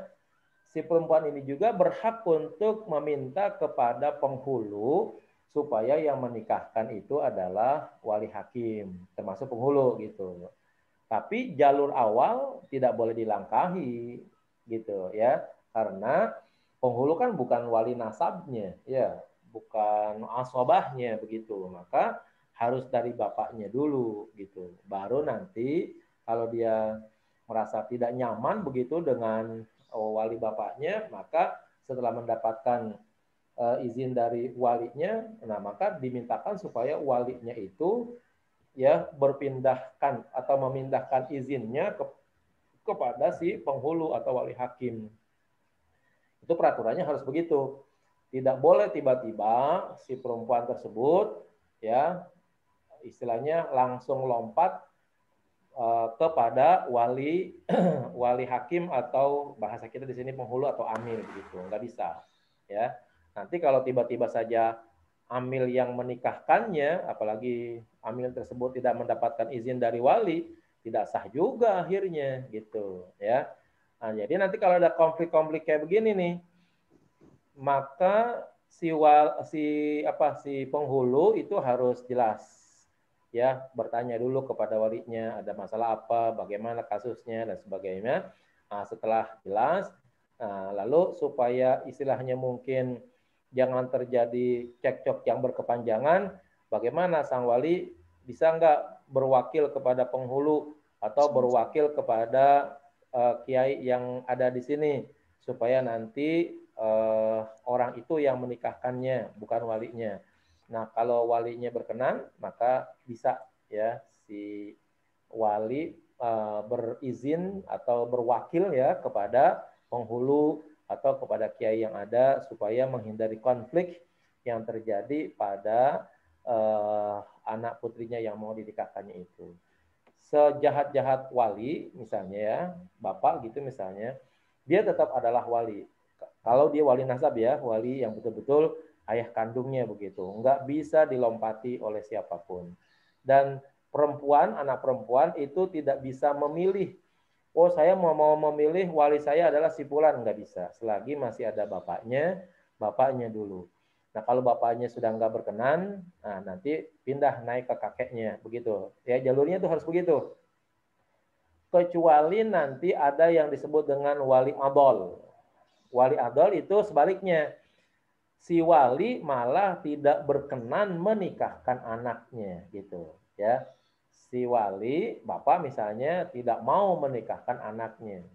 si perempuan ini juga berhak untuk meminta kepada penghulu supaya yang menikahkan itu adalah wali hakim, termasuk penghulu gitu. Tapi jalur awal tidak boleh dilangkahi gitu ya, karena penghulu kan bukan wali nasabnya, ya, bukan aswabahnya begitu. Maka harus dari bapaknya dulu gitu. Baru nanti kalau dia merasa tidak nyaman begitu dengan wali bapaknya, maka setelah mendapatkan izin dari walinya, nah maka dimintakan supaya walinya itu ya berpindahkan atau memindahkan izinnya kepada si penghulu atau wali hakim. Itu peraturannya harus begitu. Tidak boleh tiba-tiba si perempuan tersebut ya istilahnya langsung lompat kepada wali wali hakim atau bahasa kita di sini penghulu atau amil begitu. Nggak bisa. Ya. Nanti kalau tiba-tiba saja amil yang menikahkannya, apalagi amil tersebut tidak mendapatkan izin dari wali, tidak sah juga akhirnya gitu ya. Nah, jadi nanti kalau ada konflik-konflik kayak begini nih, maka si penghulu itu harus jelas ya, bertanya dulu kepada walinya ada masalah apa, bagaimana kasusnya dan sebagainya. Nah, setelah jelas, nah, lalu supaya istilahnya mungkin jangan terjadi cekcok yang berkepanjangan, bagaimana sang wali bisa nggak berwakil kepada penghulu atau berwakil kepada kiai yang ada di sini supaya nanti orang itu yang menikahkannya bukan walinya. Nah, kalau walinya berkenan, maka bisa ya si wali berizin atau berwakil ya kepada penghulu atau kepada kiai yang ada supaya menghindari konflik yang terjadi pada anak putrinya yang mau dinikahkannya itu. Sejahat-jahat wali misalnya ya, bapak gitu misalnya, dia tetap adalah wali. Kalau dia wali nasab ya, wali yang betul-betul ayah kandungnya begitu. Nggak bisa dilompati oleh siapapun. Dan perempuan, anak perempuan itu tidak bisa memilih, oh saya mau memilih wali saya adalah si fulan, nggak bisa. Selagi masih ada bapaknya dulu. Nah kalau bapaknya sudah nggak berkenan, nah nanti pindah naik ke kakeknya, begitu. Ya jalurnya itu harus begitu. Kecuali nanti ada yang disebut dengan wali adol. Wali adol itu sebaliknya. Si wali malah tidak berkenan menikahkan anaknya gitu ya. Si wali bapak misalnya tidak mau menikahkan anaknya.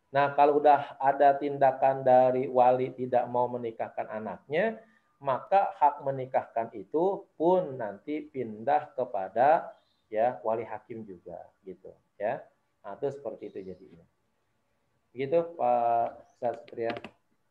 Nah, kalau udah ada tindakan dari wali tidak mau menikahkan anaknya, maka hak menikahkan itu pun nanti pindah kepada ya wali hakim juga gitu ya. Nah, itu seperti itu jadinya. Begitu Pak Satria.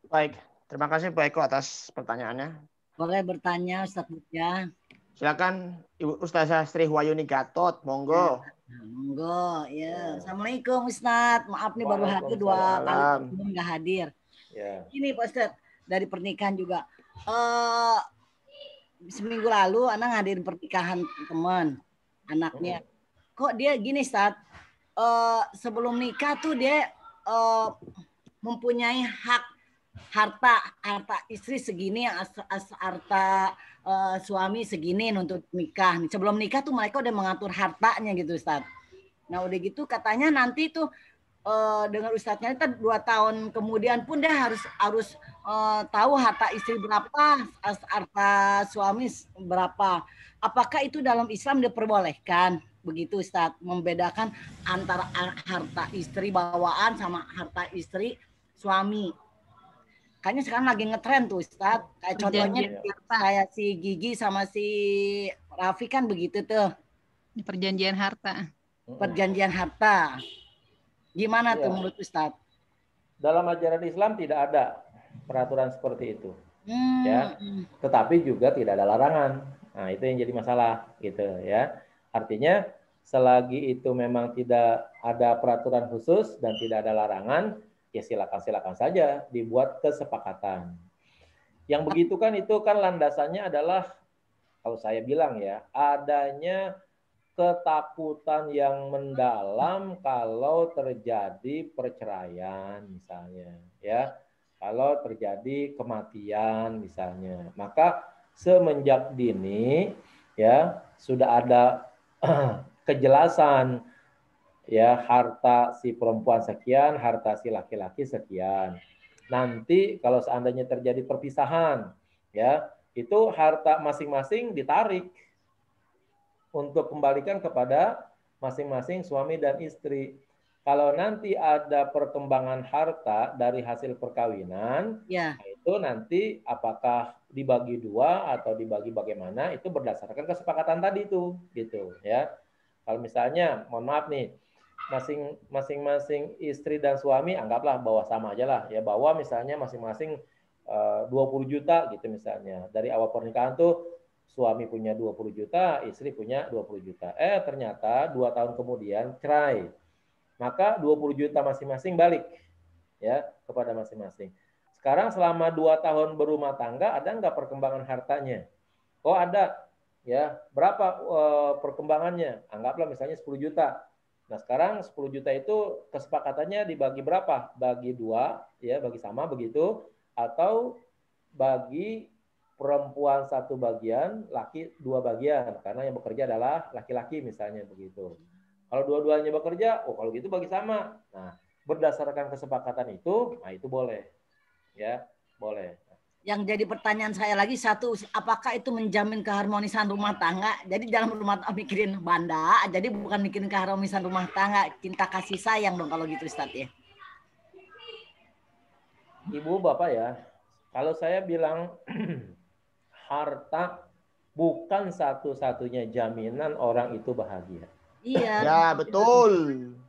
Baik. Terima kasih Pak Eko atas pertanyaannya. Boleh bertanya Ustaz Mutia? Silakan Ibu Ustazah Sri Wahyuni Gatot, monggo. Monggo, ya. Assalamualaikum Ustaz. Maaf nih baru hadir 2 kali sebelum nggak hadir. Ya. Ini Pak Ustaz, dari pernikahan juga. Seminggu lalu anak ngadirin pernikahan teman anaknya. Kok dia gini Ustaz? Sebelum nikah tuh dia mempunyai hak harta istri segini, harta suami segini untuk nikah. Sebelum nikah tuh mereka udah mengatur hartanya gitu Ustaz. Nah udah gitu katanya nanti tuh dengan Ustadznya itu 2 tahun kemudian pun dia harus tahu harta istri berapa, harta suami berapa. Apakah itu dalam Islam diperbolehkan? Begitu Ustadz, membedakan antara harta istri bawaan sama harta istri suami. Kayaknya sekarang lagi ngetren tuh Ustadz. Kayak contohnya kayak si Gigi sama si Raffi kan begitu tuh. Perjanjian harta. Perjanjian harta. Gimana tuh menurut Ustadz? Dalam ajaran Islam tidak ada peraturan seperti itu. Ya. Tetapi juga tidak ada larangan. Nah, itu yang jadi masalah gitu ya. Artinya selagi itu memang tidak ada peraturan khusus dan tidak ada larangan, ya silakan saja dibuat kesepakatan. Yang begitu kan itu kan landasannya adalah kalau saya bilang ya, adanya ketakutan yang mendalam kalau terjadi perceraian misalnya ya. Kalau terjadi kematian misalnya, maka semenjak dini ya sudah ada kejelasan ya, harta si perempuan sekian, harta si laki-laki sekian. Nanti kalau seandainya terjadi perpisahan ya, itu harta masing-masing ditarik untuk kembalikan kepada masing-masing suami dan istri. Kalau nanti ada perkembangan harta dari hasil perkawinan, Ya. itu nanti apakah dibagi dua atau dibagi bagaimana, itu berdasarkan kesepakatan tadi itu, gitu ya. Kalau misalnya, mohon maaf nih, masing-masing istri dan suami anggaplah bahwa sama aja lah ya, bahwa misalnya masing-masing 20 juta gitu misalnya. Dari awal pernikahan tuh suami punya 20 juta, istri punya 20 juta. Ternyata 2 tahun kemudian cerai. Maka 20 juta masing-masing balik ya kepada masing-masing. Sekarang selama 2 tahun berumah tangga ada nggak perkembangan hartanya? Oh ada ya. Berapa perkembangannya? Anggaplah misalnya 10 juta. Nah sekarang 10 juta itu kesepakatannya dibagi berapa? Bagi 2 ya, bagi sama begitu, atau bagi perempuan 1 bagian, laki 2 bagian, karena yang bekerja adalah laki-laki misalnya begitu. Kalau dua-duanya bekerja, oh kalau gitu bagi sama. Nah, berdasarkan kesepakatan itu, nah itu boleh. Ya, boleh. Yang jadi pertanyaan saya lagi satu, apakah itu menjamin keharmonisan rumah tangga? Jadi dalam rumah tangga mikirin banda, jadi bukan mikirin keharmonisan rumah tangga, cinta kasih sayang dong kalau gitu Ustadz ya. Ibu, Bapak ya, kalau saya bilang harta bukan satu-satunya jaminan orang itu bahagia. Iya. Ya, betul.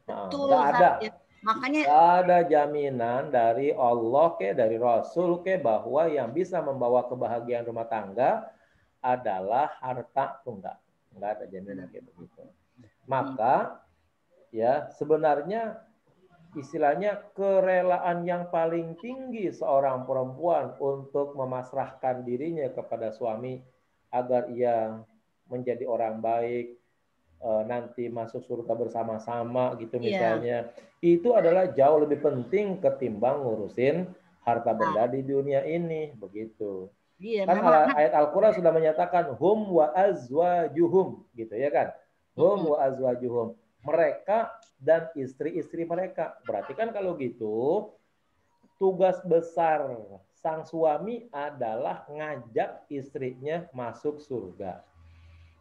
Betul. Nggak ada. Ya. Makanya nggak ada jaminan dari Allah dari Rasul bahwa yang bisa membawa kebahagiaan rumah tangga adalah harta tuh enggak ada jaminan kayak begitu. Maka ya sebenarnya istilahnya kerelaan yang paling tinggi seorang perempuan untuk memasrahkan dirinya kepada suami agar ia menjadi orang baik, nanti masuk surga bersama-sama gitu misalnya, itu adalah jauh lebih penting ketimbang ngurusin harta benda di dunia ini begitu. Kan ayat Al-Quran sudah menyatakan hum wa azwajuhum gitu ya kan, hum wa azwajuhum, mereka dan istri-istri mereka. Berarti kan kalau gitu tugas besar sang suami adalah ngajak istrinya masuk surga.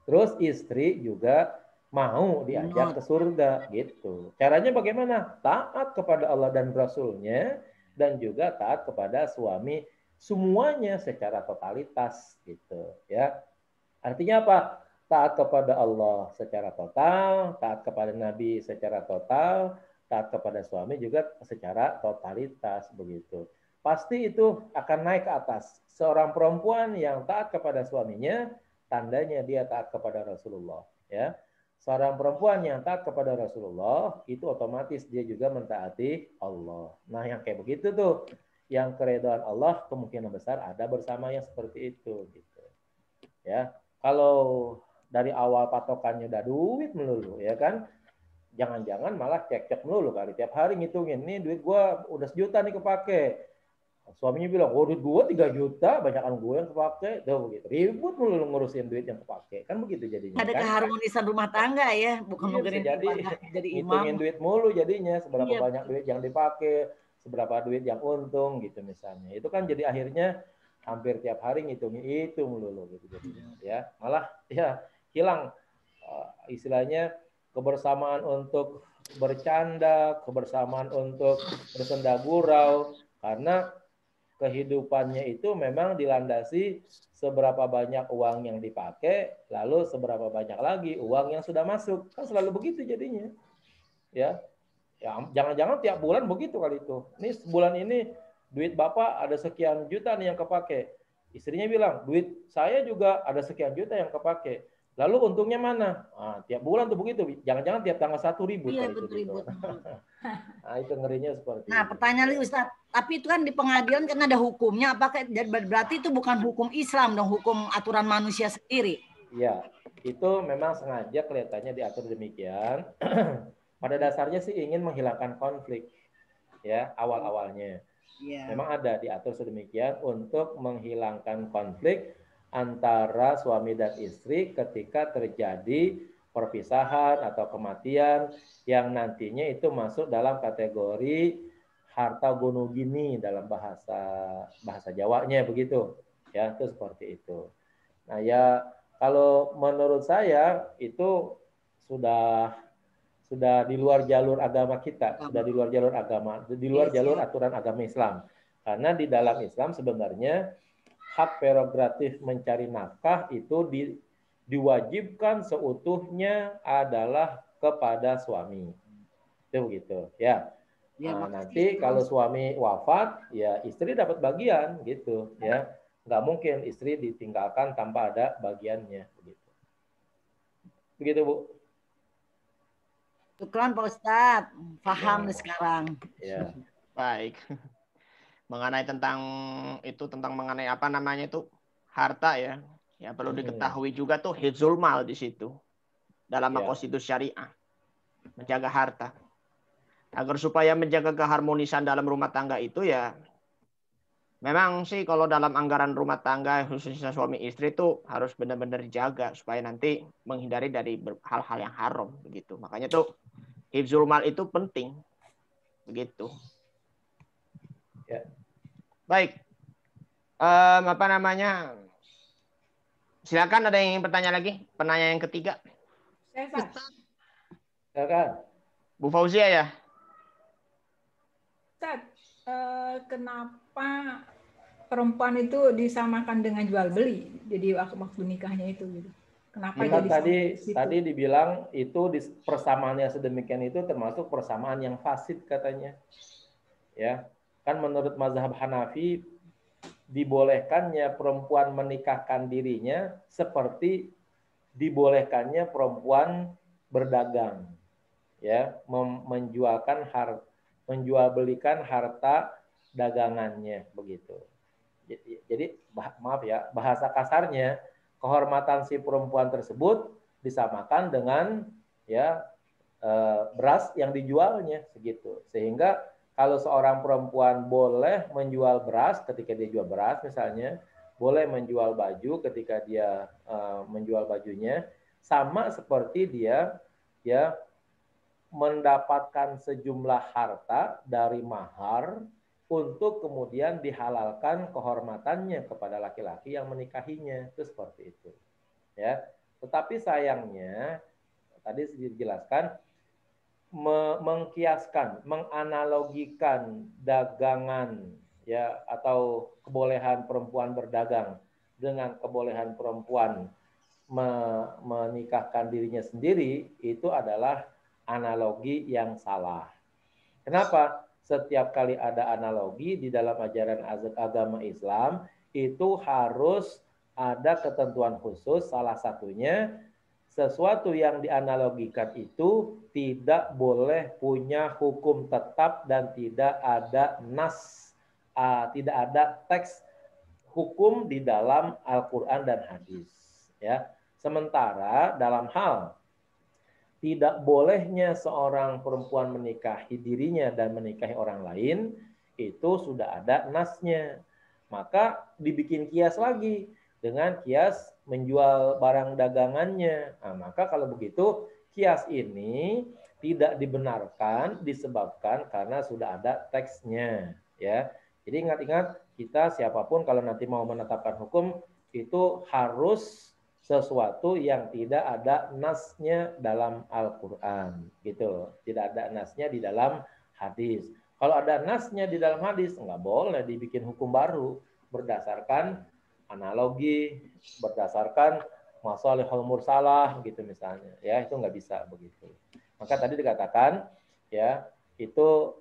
Terus istri juga mau diajak ke surga gitu. Caranya bagaimana? Taat kepada Allah dan Rasul-Nya dan juga taat kepada suami, semuanya secara totalitas gitu ya. Artinya apa? Taat kepada Allah secara total, taat kepada Nabi secara total, taat kepada suami juga secara totalitas begitu. Pasti itu akan naik ke atas. Seorang perempuan yang taat kepada suaminya, tandanya dia taat kepada Rasulullah ya. Seorang perempuan yang taat kepada Rasulullah itu otomatis dia juga mentaati Allah. Nah, yang kayak begitu tuh, yang keridhaan Allah kemungkinan besar ada bersama yang seperti itu gitu. Ya. Kalau dari awal patokannya udah duit melulu ya kan, jangan-jangan malah cekcok melulu kali tiap hari ngitungin, nih duit gua udah 1 juta nih kepake. Suaminya bilang, oh duit gue 3 juta, banyakan gue yang kepake. Tuh begitu. Ribut mulu ngurusin duit yang kepake. Kan begitu jadinya. Ada kan? Keharmonisan rumah tangga ya, bukan mikirin jadi imam. Ngitungin duit mulu jadinya, seberapa banyak duit yang dipakai, seberapa duit yang untung gitu misalnya. Itu kan jadi akhirnya hampir tiap hari ngitungin itu mulu gitu jadinya. Ya, malah ya hilang istilahnya kebersamaan untuk bercanda, kebersamaan untuk bersenda gurau, karena kehidupannya itu memang dilandasi seberapa banyak uang yang dipakai, lalu seberapa banyak lagi uang yang sudah masuk. Kan selalu begitu jadinya. Ya, jangan-jangan tiap bulan begitu kali itu. Nih bulan ini duit Bapak ada sekian juta nih yang kepake. Istrinya bilang, duit saya juga ada sekian juta yang kepake. Lalu untungnya mana? Nah, tiap bulan tuh begitu. Jangan-jangan tiap tanggal 1 ribut. Iya, ribut. Nah, itu ngerinya seperti Nah, pertanyaan lagi Ustaz. Tapi itu kan di pengadilan kan ada hukumnya. Apakah berarti itu bukan hukum Islam dong, hukum aturan manusia sendiri? Iya, itu memang sengaja kelihatannya diatur demikian. Pada dasarnya sih ingin menghilangkan konflik. Ya, awal-awalnya. Yeah. Memang ada diatur sedemikian untuk menghilangkan konflik antara suami dan istri ketika terjadi perpisahan atau kematian yang nantinya itu masuk dalam kategori harta gonogini dalam bahasa Jawanya begitu. Ya, itu seperti itu. Nah, ya kalau menurut saya itu sudah di luar jalur agama kita, sudah di luar jalur agama, di luar jalur aturan agama Islam. Karena di dalam Islam sebenarnya hak prerogatif mencari nafkah itu diwajibkan seutuhnya adalah kepada suami. Itu begitu, ya. Nah, nanti kalau suami wafat, ya istri dapat bagian gitu, ya. Nggak mungkin istri ditinggalkan tanpa ada bagiannya, begitu. Begitu, Bu. Syukran Pak Ustadz, paham sekarang. Ya. Baik. Mengenai tentang mengenai apa namanya itu harta ya. Ya perlu diketahui juga tuh hifzul mal di situ. Dalam konstitusi syariah. Menjaga harta. Agar supaya menjaga keharmonisan dalam rumah tangga itu ya memang sih kalau dalam anggaran rumah tangga khususnya suami istri itu harus benar-benar dijaga supaya nanti menghindari dari hal-hal yang haram begitu. Makanya tuh hifzul mal itu penting. Begitu. Ya. Baik. Apa namanya? Silakan ada yang ingin bertanya lagi? Penanya yang ketiga. Silakan. Bu Fauzia ya? Ustaz, kenapa perempuan itu disamakan dengan jual beli? Jadi waktu nikahnya itu gitu. Kenapa jadi tadi dibilang itu persamaannya sedemikian itu termasuk persamaan yang fasid katanya. Ya. Kan menurut mazhab Hanafi dibolehkannya perempuan menikahkan dirinya seperti dibolehkannya perempuan berdagang, ya, menjual belikan harta dagangannya begitu. Jadi maaf ya, bahasa kasarnya kehormatan si perempuan tersebut disamakan dengan ya beras yang dijualnya segitu, sehingga kalau seorang perempuan boleh menjual beras ketika dia jual beras misalnya, boleh menjual baju ketika dia menjual bajunya, sama seperti dia ya mendapatkan sejumlah harta dari mahar untuk kemudian dihalalkan kehormatannya kepada laki-laki yang menikahinya, itu seperti itu. Ya, tetapi sayangnya tadi dijelaskan mengkiaskan, menganalogikan dagangan ya atau kebolehan perempuan berdagang dengan kebolehan perempuan menikahkan dirinya sendiri itu adalah analogi yang salah. Kenapa? Setiap kali ada analogi di dalam ajaran agama Islam itu harus ada ketentuan khusus, salah satunya sesuatu yang dianalogikan itu tidak boleh punya hukum tetap dan tidak ada tidak ada teks hukum di dalam Al-Quran dan hadis. Ya. Sementara dalam hal tidak bolehnya seorang perempuan menikahi dirinya dan menikahi orang lain, itu sudah ada nasnya. Maka dibikin kias lagi dengan kias menjual barang dagangannya. Nah, maka kalau begitu kias ini tidak dibenarkan disebabkan karena sudah ada teksnya, ya. Jadi ingat-ingat kita siapapun kalau nanti mau menetapkan hukum itu harus sesuatu yang tidak ada nasnya dalam Al-Quran, gitu. Tidak ada nasnya di dalam hadis. Kalau ada nasnya di dalam hadis, nggak boleh dibikin hukum baru berdasarkan analogi, berdasarkan masalihul mursalah gitu misalnya, ya itu nggak bisa begitu. Maka tadi dikatakan ya itu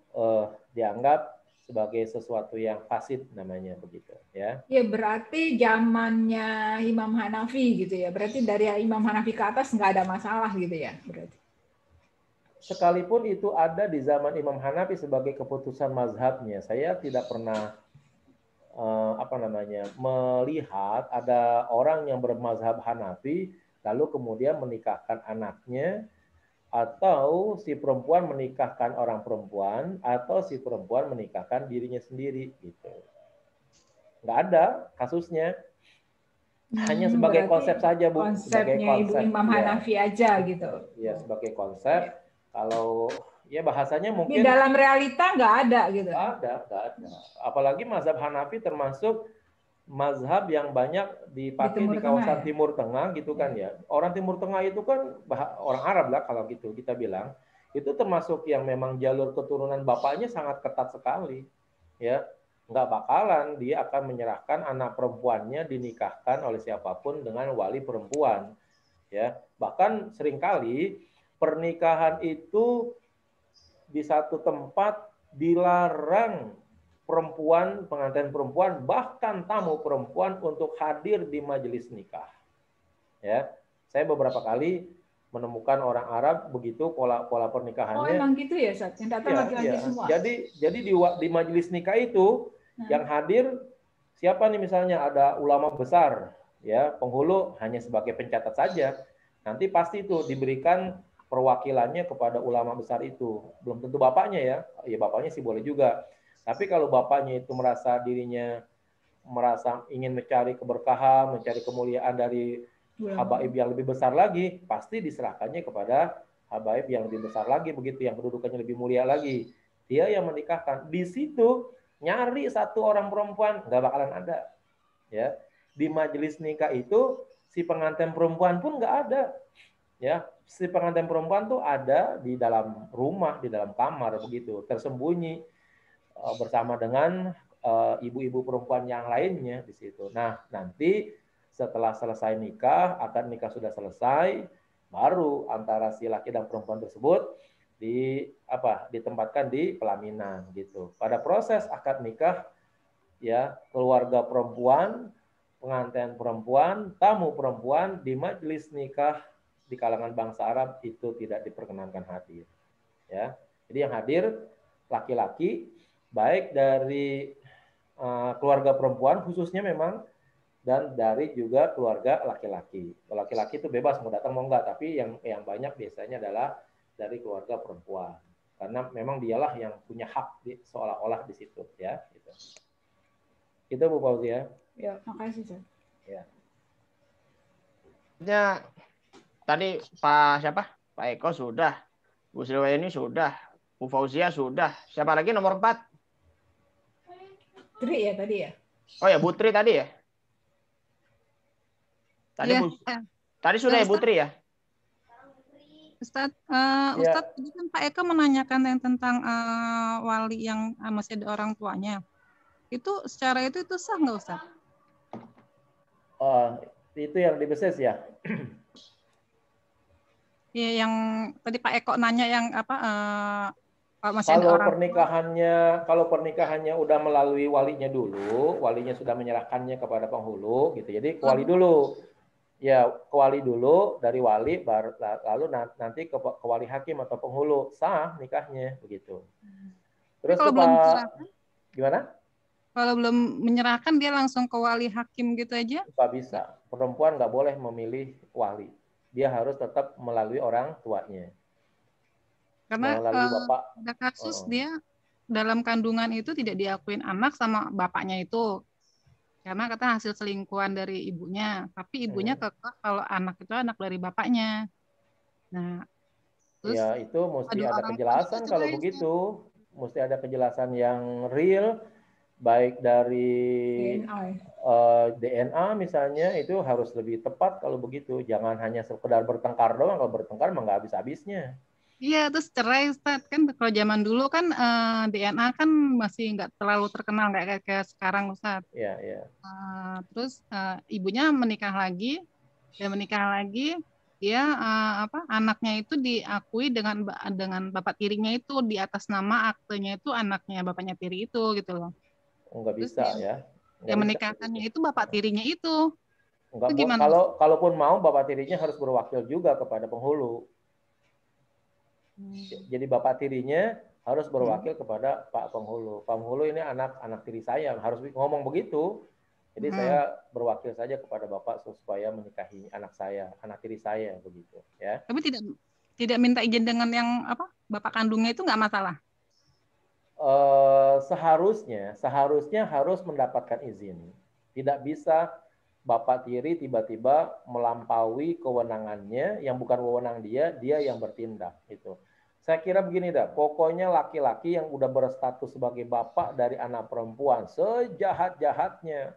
dianggap sebagai sesuatu yang fasid namanya begitu ya. Ya berarti zamannya Imam Hanafi gitu ya. Berarti dari Imam Hanafi ke atas nggak ada masalah gitu ya berarti. Sekalipun itu ada di zaman Imam Hanafi sebagai keputusan mazhabnya, saya tidak pernah melihat ada orang yang bermazhab Hanafi lalu kemudian menikahkan anaknya atau si perempuan menikahkan orang perempuan atau si perempuan menikahkan dirinya sendiri gitu. Nggak ada kasusnya. Hanya sebagai Berarti konsep saja, Bu. Sebagai konsepnya Ibu konsep. Imam Ya. Hanafi aja gitu. Ya, sebagai konsep. Kalau ya bahasanya Tapi mungkin dalam realita nggak ada gitu. nggak ada. Apalagi mazhab Hanafi termasuk mazhab yang banyak dipakai Timur di kawasan Tengah, ya? Timur Tengah gitu kan ya. Orang Timur Tengah itu kan orang Arab lah kalau gitu kita bilang. Itu termasuk yang memang jalur keturunan bapaknya sangat ketat sekali. Ya, nggak bakalan dia akan menyerahkan anak perempuannya dinikahkan oleh siapapun dengan wali perempuan. Ya, bahkan seringkali pernikahan itu di satu tempat dilarang perempuan, pengantin perempuan, bahkan tamu perempuan untuk hadir di majelis nikah. Ya, saya beberapa kali menemukan orang Arab begitu pola Oh pernikahannya. emang gitu ya, Sat? Yang datang laki-laki semua? Jadi di majelis nikah itu yang hadir siapa nih, misalnya ada ulama besar, ya penghulu hanya sebagai pencatat saja. Nanti pasti itu diberikan perwakilannya kepada ulama besar itu. Belum tentu bapaknya ya bapaknya sih boleh juga. Tapi kalau bapaknya itu merasa ingin mencari keberkahan, mencari kemuliaan dari habaib yang lebih besar lagi, pasti diserahkannya kepada habaib yang lebih besar lagi, begitu, yang kedudukannya lebih mulia lagi. Dia yang menikahkan. Di situ nyari satu orang perempuan nggak bakalan ada. Ya, di majelis nikah itu si pengantin perempuan pun nggak ada. Ya, si pengantin perempuan tuh ada di dalam rumah, di dalam kamar begitu, tersembunyi bersama dengan ibu-ibu perempuan yang lainnya di situ. Nah, nanti setelah selesai nikah, akad nikah sudah selesai, baru antara si laki dan perempuan tersebut ditempatkan di pelaminan gitu. Pada proses akad nikah, ya, keluarga perempuan, pengantin perempuan, tamu perempuan di majelis nikah di kalangan bangsa Arab itu tidak diperkenankan hadir. Ya, jadi yang hadir laki-laki, baik dari keluarga perempuan khususnya memang, dan dari juga keluarga laki-laki. Laki-laki itu bebas mau datang mau enggak, tapi yang banyak biasanya adalah dari keluarga perempuan, karena memang dialah yang punya hak seolah-olah di situ, ya. Gitu. Itu Bu Fauzia. Ya, makasih, Sat. Ya, tadi Pak Eko sudah, Bu Sriwayani sudah, Bu Fauzia sudah. Siapa lagi nomor 4? Tri ya tadi ya? Oh ya, Bu Tri tadi ya? Tadi tadi sudah ya Bu Tri ya? Ustadz, tadi kan Pak Eko menanyakan yang tentang wali yang masih ada orang tuanya. Itu secara itu sah nggak Ustadz? Itu yang dibeses ya? Iya, yang tadi Pak Eko nanya yang masih kalau ada orang kalau pernikahannya udah melalui walinya dulu, walinya sudah menyerahkannya kepada penghulu gitu. Jadi ke wali dulu. Ya, ke wali dulu, dari wali lalu nanti ke wali hakim atau penghulu, sah nikahnya begitu. Terus kalau belum menyerahkan, gimana? Kalau belum menyerahkan dia langsung ke wali hakim gitu aja? Nggak bisa. Perempuan nggak boleh memilih wali. Dia harus tetap melalui orang tuanya. Karena melalui bapak. Ada kasus dia dalam kandungan itu tidak diakuin anak sama bapaknya itu. Karena kata hasil selingkuhan dari ibunya. Tapi ibunya kekeh kalau anak itu anak dari bapaknya. Nah, terus ya itu mesti ada kejelasan kalau begitu. Mesti ada kejelasan yang real. Baik dari DNA misalnya, itu harus lebih tepat kalau begitu. Jangan hanya sekedar bertengkar doang. Kalau bertengkar mah nggak habis-habisnya. Iya, terus cerai Ustaz. Kan kalau zaman dulu kan DNA kan masih nggak terlalu terkenal kayak sekarang Ustaz. Iya, iya. Terus ibunya menikah lagi, dia anaknya itu diakui dengan bapak tirinya itu, di atas nama aktenya itu anaknya bapaknya tiri itu gitu loh. Nggak bisa ya. Yang menikahkannya itu bapak tirinya itu. Enggak, itu gimana? Kalaupun mau, bapak tirinya harus berwakil juga kepada penghulu. Jadi bapak tirinya harus berwakil kepada Pak Penghulu. Pak Penghulu ini anak tiri saya, harus ngomong begitu. Jadi saya berwakil saja kepada bapak supaya menikahi anak saya, anak tiri saya begitu. Ya. Tapi tidak minta izin dengan yang bapak kandungnya itu nggak masalah. Seharusnya harus mendapatkan izin. Tidak bisa bapak tiri tiba-tiba melampaui kewenangannya yang bukan wewenang dia yang bertindak gitu. Saya kira begini dah, pokoknya laki-laki yang udah berstatus sebagai bapak dari anak perempuan, sejahat-jahatnya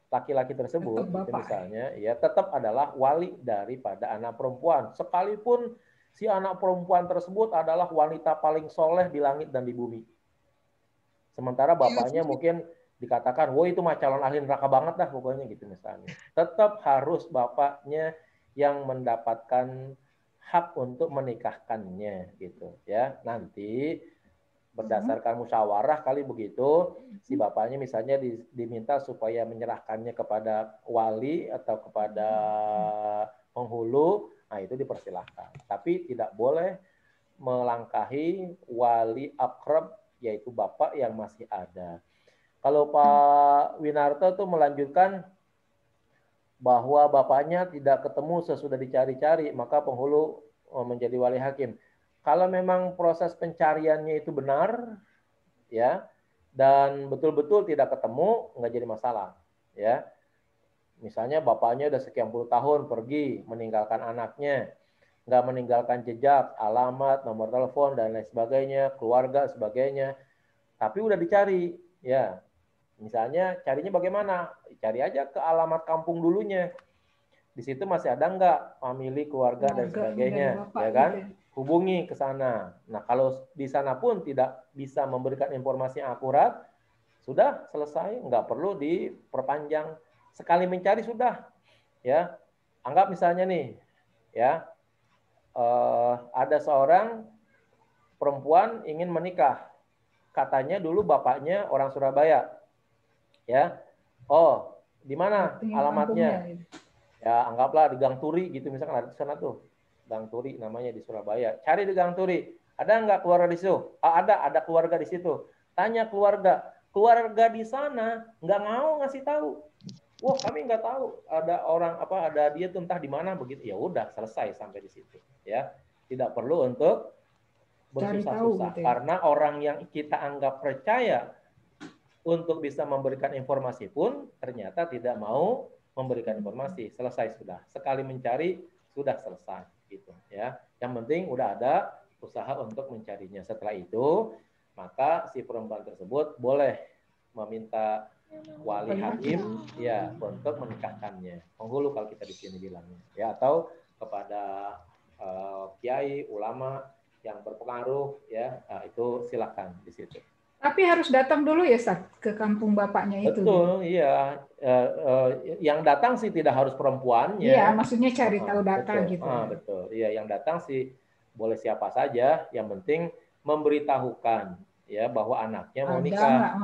laki-laki tersebut, itu misalnya, ya tetap adalah wali daripada anak perempuan. Sekalipun si anak perempuan tersebut adalah wanita paling soleh di langit dan di bumi. Sementara bapaknya mungkin dikatakan, wah itu mah calon ahli neraka banget dah pokoknya gitu misalnya. Tetap harus bapaknya yang mendapatkan hak untuk menikahkannya gitu ya. Nanti berdasarkan musyawarah kali begitu, si bapaknya misalnya diminta supaya menyerahkannya kepada wali atau kepada penghulu, nah itu dipersilahkan. Tapi tidak boleh melangkahi wali akrab, yaitu bapak yang masih ada. Kalau Pak Winarto tuh melanjutkan bahwa bapaknya tidak ketemu sesudah dicari-cari, maka penghulu menjadi wali hakim. Kalau memang proses pencariannya itu benar, ya, dan betul-betul tidak ketemu, nggak jadi masalah, ya. Misalnya bapaknya udah sekian puluh tahun pergi meninggalkan anaknya, nggak meninggalkan jejak, alamat, nomor telepon dan lain sebagainya, keluarga sebagainya, tapi udah dicari, ya. Misalnya carinya bagaimana? Cari aja ke alamat kampung dulunya. Di situ masih ada nggak famili, keluarga dan sebagainya, ya kan? Hubungi ke sana. Nah, kalau di sana pun tidak bisa memberikan informasi yang akurat, sudah selesai, nggak perlu diperpanjang. Sekali mencari sudah, ya. Anggap misalnya nih, ya, ada seorang perempuan ingin menikah. Katanya dulu bapaknya orang Surabaya. Ya, oh, di mana alamatnya? Ya, anggaplah di Gang Turi gitu, misalkan ada di sana tuh, Gang Turi namanya di Surabaya. Cari di Gang Turi, ada nggak keluarga di situ? Ada keluarga di situ. Tanya keluarga di sana nggak mau ngasih tahu. Wah, kami nggak tahu ada orang ada dia tuh entah di mana begitu. Ya udah selesai sampai di situ. Ya, tidak perlu untuk bersusah-susah gitu ya. Karena orang yang kita anggap percaya untuk bisa memberikan informasi pun ternyata tidak mau memberikan informasi. Selesai sudah. Sekali mencari sudah selesai gitu ya. Yang penting udah ada usaha untuk mencarinya. Setelah itu maka si perempuan tersebut boleh meminta wali hakim ya untuk menikahkannya. Penghulu kalau kita di sini bilangnya ya, atau kepada kiai, ulama yang berpengaruh ya, itu silakan di situ. Tapi harus datang dulu ya, Ustaz, ke kampung bapaknya itu. Betul, gitu. Iya. Yang datang sih tidak harus perempuannya. Iya, maksudnya cari tahu data betul. gitu. Betul. Iya, yang datang sih boleh siapa saja. Yang penting memberitahukan ya bahwa anaknya mau nikah.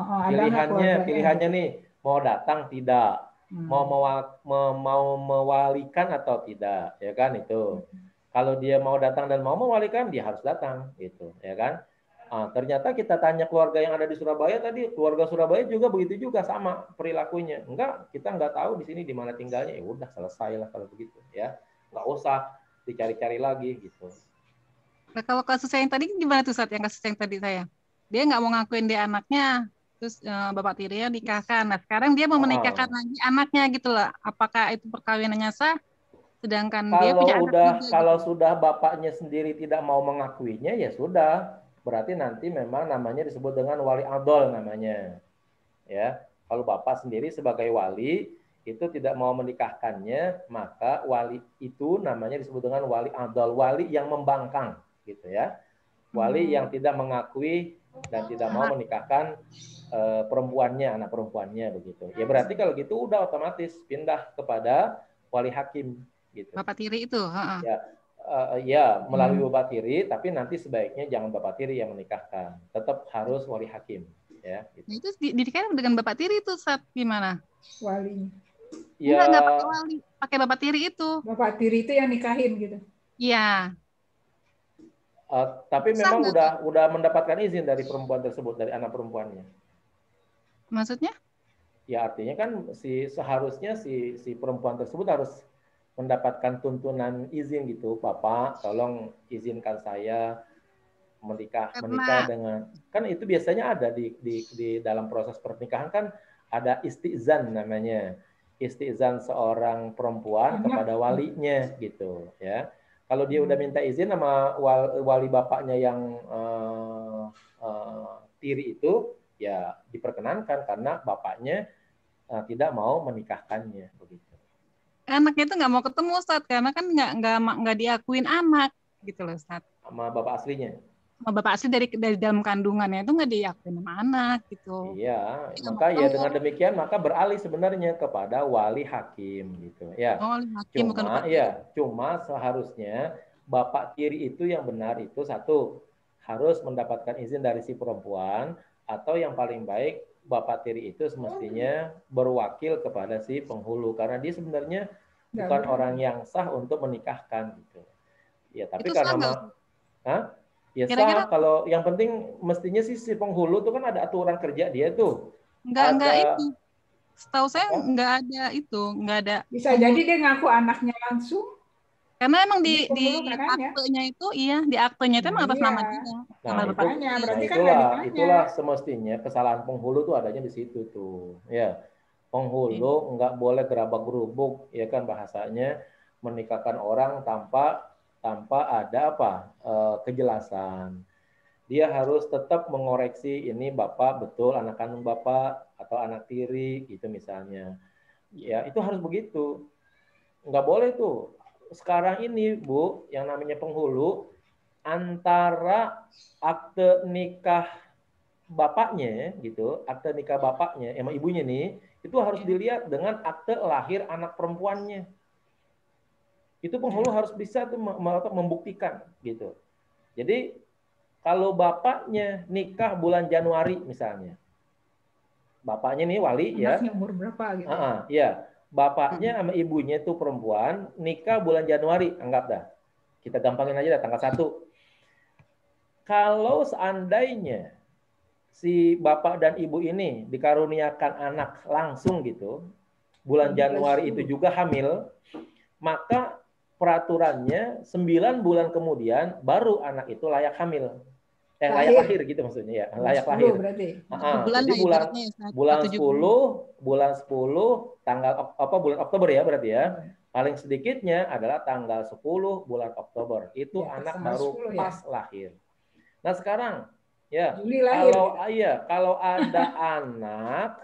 Pilihannya nih mau datang tidak, mau mewalikan atau tidak, ya kan itu. Kalau dia mau datang dan mau mewalikan, dia harus datang, gitu, ya kan. Ternyata kita tanya keluarga yang ada di Surabaya tadi, keluarga Surabaya juga begitu juga sama perilakunya. Enggak, kita nggak tahu di sini di mana tinggalnya. Ya udah selesai lah kalau begitu ya. Nggak usah dicari-cari lagi gitu. Nah, kalau kasus yang tadi gimana tuh Sat? Yang kasus yang tadi saya, dia nggak mau ngakuin dia anaknya, terus bapak tirinya nikahkan. Nah sekarang dia mau menikahkan lagi anaknya gitu lah. Apakah itu perkawinannya sah? Sedangkan dia punya anak juga. Kalau sudah bapaknya sendiri tidak mau mengakuinya ya sudah. Berarti nanti memang namanya disebut dengan wali adol namanya. Ya, kalau bapak sendiri sebagai wali itu tidak mau menikahkannya, maka wali itu namanya disebut dengan wali adol, wali yang membangkang, gitu ya. Wali yang tidak mengakui dan tidak mau menikahkan perempuannya, anak perempuannya begitu. Ya berarti kalau gitu udah otomatis pindah kepada wali hakim, gitu. Bapak tiri itu. Ya. Ya, melalui bapak tiri, tapi nanti sebaiknya jangan bapak tiri yang menikahkan. Tetap harus wali hakim. Ya, gitu. Nah, itu dinikahkan dengan bapak tiri itu saat gimana? Wali. Ya. Enggak pakai wali, pakai bapak tiri itu. Bapak tiri itu yang nikahin gitu. Iya. Tapi memang udah mendapatkan izin dari perempuan tersebut, dari anak perempuannya. Maksudnya? Ya artinya kan seharusnya si perempuan tersebut harus mendapatkan tuntunan izin gitu, Bapak, tolong izinkan saya menikah dengan, kan itu biasanya ada di dalam proses pernikahan kan ada istizan namanya. istizan seorang perempuan kepada walinya gitu ya. Kalau dia udah minta izin sama wali bapaknya yang tiri itu, ya diperkenankan karena bapaknya tidak mau menikahkannya begitu. Anaknya itu nggak mau ketemu Ustaz karena kan nggak diakuin anak gitu loh Ustaz. Sama bapak aslinya. Sama bapak asli dari dalam kandungannya itu nggak diakuin sama anak gitu. Iya, maka ya dengan demikian maka beralih sebenarnya kepada wali hakim gitu ya. Wali hakim, cuma seharusnya bapak tiri itu yang benar itu satu harus mendapatkan izin dari si perempuan, atau yang paling baik bapak tiri itu semestinya berwakil kepada si penghulu karena dia sebenarnya bukan orang yang sah untuk menikahkan gitu. Ya, tapi itu karena ya sah, kalau yang penting mestinya si penghulu tuh kan ada aturan kerja dia tuh. Enggak itu. Setahu saya enggak ada itu, enggak ada. Bisa jadi dia ngaku anaknya langsung. Karena emang di aktenya itu, di aktenya itu emang atas nama dia. Nah, itulah semestinya kesalahan penghulu tuh adanya di situ tuh. Ya, penghulu nggak boleh gerabak-gerubuk, ya kan bahasanya, menikahkan orang tanpa ada kejelasan. Dia harus tetap mengoreksi ini bapak betul anak kandung bapak atau anak tiri gitu misalnya. Ya, itu harus begitu. Nggak boleh tuh. Sekarang ini Bu, yang namanya penghulu, antara akte nikah bapaknya gitu, akte nikah bapaknya sama ibunya nih, itu harus dilihat dengan akte lahir anak perempuannya. Itu penghulu harus bisa tuh membuktikan gitu. Jadi kalau bapaknya nikah bulan Januari misalnya, bapaknya nih wali anaknya umur berapa gitu? Iya. Bapaknya sama ibunya itu perempuan, nikah bulan Januari, anggap dah. Kita gampangin aja dah, tanggal 1. Kalau seandainya si bapak dan ibu ini dikaruniakan anak langsung gitu, bulan Januari itu juga hamil, maka peraturannya 9 bulan kemudian baru anak itu layak hamil. Layak lahir gitu maksudnya ya, layak lahir. Jadi bulan 10 tanggal bulan Oktober ya berarti ya. Paling sedikitnya adalah tanggal 10 bulan Oktober. Itu anak baru pas lahir. Nah, sekarang ya kalau ada anak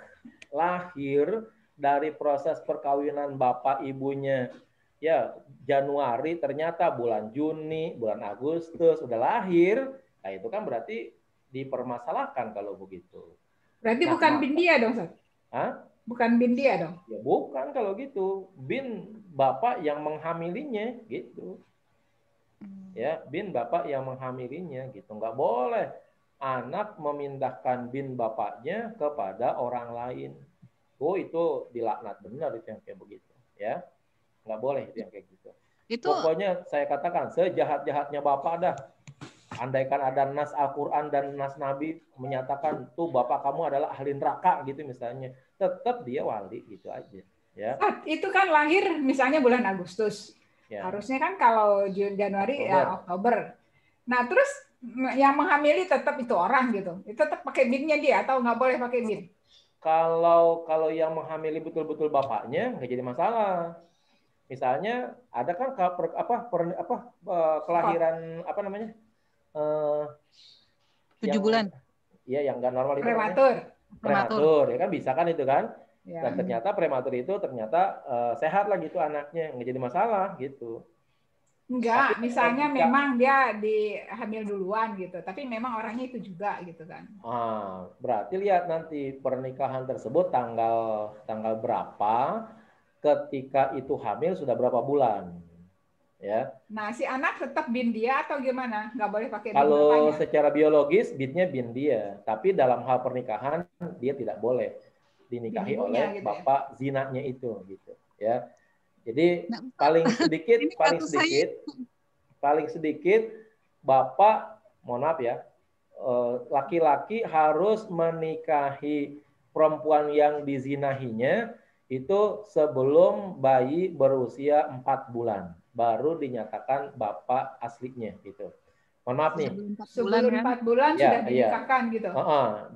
lahir dari proses perkawinan bapak ibunya ya Januari, ternyata bulan Juni, bulan Agustus sudah lahir. Nah, itu kan berarti dipermasalahkan kalau begitu. Berarti bukan bin dia dong, Ustaz? Bukan bin dia dong? Ya bukan kalau gitu. Bin bapak yang menghamilinya gitu. Ya, bin bapak yang menghamilinya gitu. Nggak boleh anak memindahkan bin bapaknya kepada orang lain. Oh, itu dilaknat benar itu yang kayak begitu. Ya, nggak boleh itu yang kayak gitu. Pokoknya saya katakan sejahat-jahatnya bapak dah. Andaikan ada nas Al-Quran dan nas Nabi menyatakan tuh bapak kamu adalah ahli neraka gitu misalnya, tetap dia wali gitu aja. Ya. Itu kan lahir misalnya bulan Agustus. Ya. Harusnya kan kalau Januari Oktober. Nah terus yang menghamili tetap itu orang gitu. Itu tetap pakai binnya dia atau nggak boleh pakai bin? Kalau yang menghamili betul-betul bapaknya nggak jadi masalah. Misalnya ada kan kelahiran apa namanya? 7 bulan. Iya, yang nggak normal itu. Prematur. Ya kan bisa kan itu kan. Ya. Dan ternyata prematur itu ternyata sehat lah gitu anaknya, nggak jadi masalah gitu. Enggak, tapi misalnya memang dia dihamil duluan gitu, tapi memang orangnya itu juga gitu kan. Berarti lihat nanti pernikahan tersebut tanggal berapa, ketika itu hamil sudah berapa bulan. Ya. Nah, si anak tetap bin dia atau gimana? Nggak boleh pakai bin kalau bapaknya? Secara biologis binnya bin dia, tapi dalam hal pernikahan dia tidak boleh dinikahi oleh gitu bapak zinanya itu gitu ya. Jadi paling sedikit bapak, mohon maaf ya, laki-laki harus menikahi perempuan yang dizinahinya itu sebelum bayi berusia 4 bulan. Baru dinyatakan bapak aslinya gitu. Mohon maaf nih. Sebelum 4 bulan sudah dinikahkan gitu.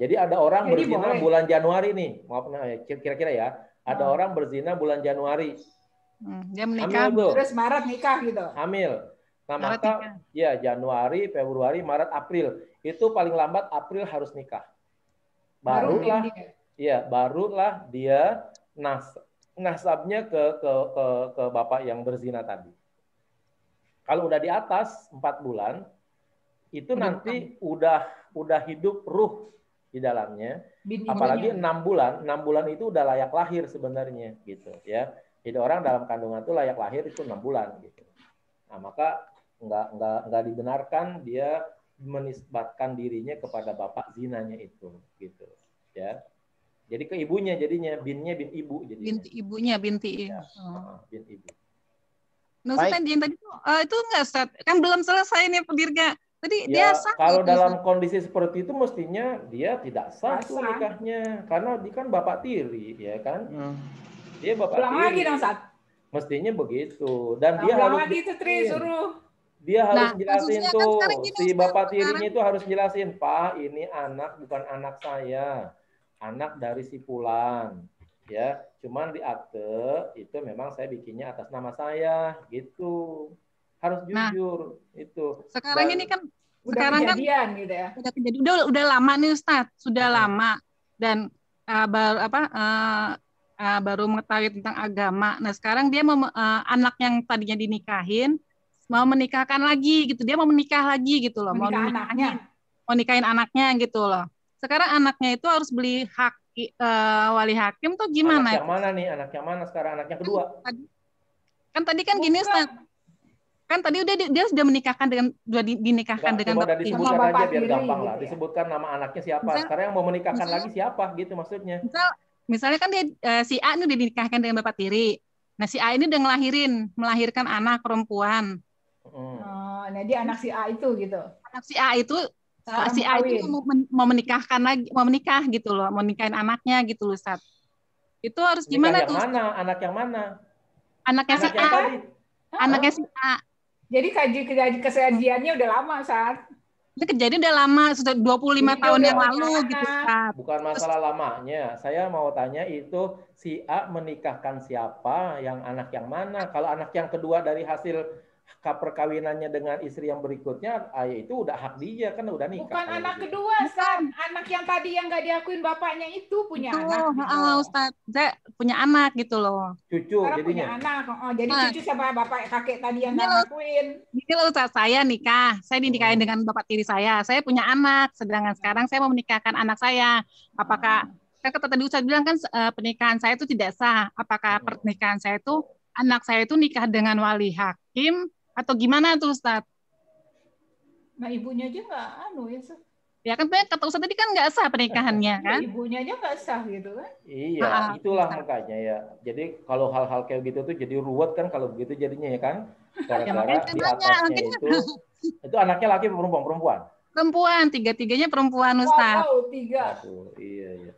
Jadi ada orang berzina bulan Januari nih. Maaf kira-kira ya. Ada orang berzina bulan Januari. Dia menikah. Hamil tuh. Terus Maret nikah gitu. Hamil. Nah, Maret maka nikah. ya Januari, Februari, Maret, April. Itu paling lambat April harus nikah. Barulah dia nasabnya ke bapak yang berzina tadi. Kalau udah di atas 4 bulan, itu nanti udah hidup ruh di dalamnya. Apalagi 6 bulan itu udah layak lahir sebenarnya gitu ya. Jadi orang dalam kandungan itu layak lahir itu 6 bulan gitu. Nah, maka nggak dibenarkan dia menisbatkan dirinya kepada bapak zinanya itu gitu ya. Jadi ke ibunya jadinya, binnya bin ibu jadinya. Binti ibunya, binti. Ya, bin ibu. Nah, yang tadi itu enggak, Ustaz. Kan belum selesai nih Dirga. Tadi ya, dia sah. Kalau dalam kondisi seperti itu mestinya dia tidak sah tuh nikahnya, karena dia kan bapak tiri, ya kan? Dia bapak pulang tiri. Lagi dong, Sat. Mestinya begitu. Dan dia pulang harus lagi itu Tri, suruh. Dia harus jelasin tuh, kan gini, si bapak tirinya itu harus jelasin, Pak, ini anak bukan anak saya, anak dari si Fulan. Ya, cuman di akte itu memang saya bikinnya atas nama saya, gitu. Harus jujur itu. Sekarang ini kan udah kejadian gitu ya. Udah lama nih Ustadz, sudah lama dan baru mengetahui tentang agama. Nah, sekarang dia anak yang tadinya dinikahin mau menikahkan lagi gitu. Dia mau menikah lagi gitu loh, mau nikahin anaknya gitu loh. Sekarang anaknya itu harus beli hak wali hakim tuh gimana? Anak yang mana nih? Anak yang mana sekarang? Anak yang kedua? Kan tadi kan gini Ustaz. Kan tadi dia sudah dinikahkan dengan Coba disebutkan aja biar gampang lah. Disebutkan nama anaknya siapa. Sekarang yang mau menikahkan lagi siapa gitu maksudnya. Misalnya kan dia si A ini udah dinikahkan dengan bapak tiri. Nah, si A ini udah melahirkan anak perempuan. Nah dia anak si A itu gitu. Anak si A itu mau menikah gitu loh, mau nikahin anaknya gitu loh, Ustaz. Itu harus gimana tuh? Anak yang mana? Anaknya si A. Anaknya si A. Jadi kejadiannya udah lama, Ustaz. Itu kejadian udah lama, sudah 25 tahun yang lalu gitu, Ustaz. Bukan masalah lamanya. Saya mau tanya itu si A menikahkan siapa, yang anak yang mana? Kalau anak yang kedua dari hasil perkawinannya dengan istri yang berikutnya, itu udah hak dia kan udah nikah. Bukan anak kedua, Ustaz. Anak yang tadi yang nggak diakuin bapaknya itu punya anak. Ustaz, saya punya anak gitu loh. Cucu sekarang jadinya. Punya anak. Jadi cucu sama bapak kakek tadi yang nggak ngakuin. Gini loh Ustaz, saya nikah. Saya dinikahin dengan bapak tiri saya. Saya punya anak. Sedangkan sekarang saya mau menikahkan anak saya. Apakah kan kata tadi Ustaz bilang kan pernikahan saya itu tidak sah. Apakah pernikahan saya itu anak saya itu nikah dengan wali hakim atau gimana tuh Ustaz? Nah ibunya aja nggak ya Ustaz. Ya kan kata Ustaz tadi kan nggak sah pernikahannya kan? Ibunya aja nggak sah gitu kan? Iya, itulah makanya ya. Jadi kalau hal-hal kayak gitu tuh jadi ruwet kan kalau begitu jadinya ya kan? Gara-gara di atasnya itu anaknya laki perempuan? Perempuan, tiga-tiganya perempuan Ustaz. Wow, 3. Aduh, iya.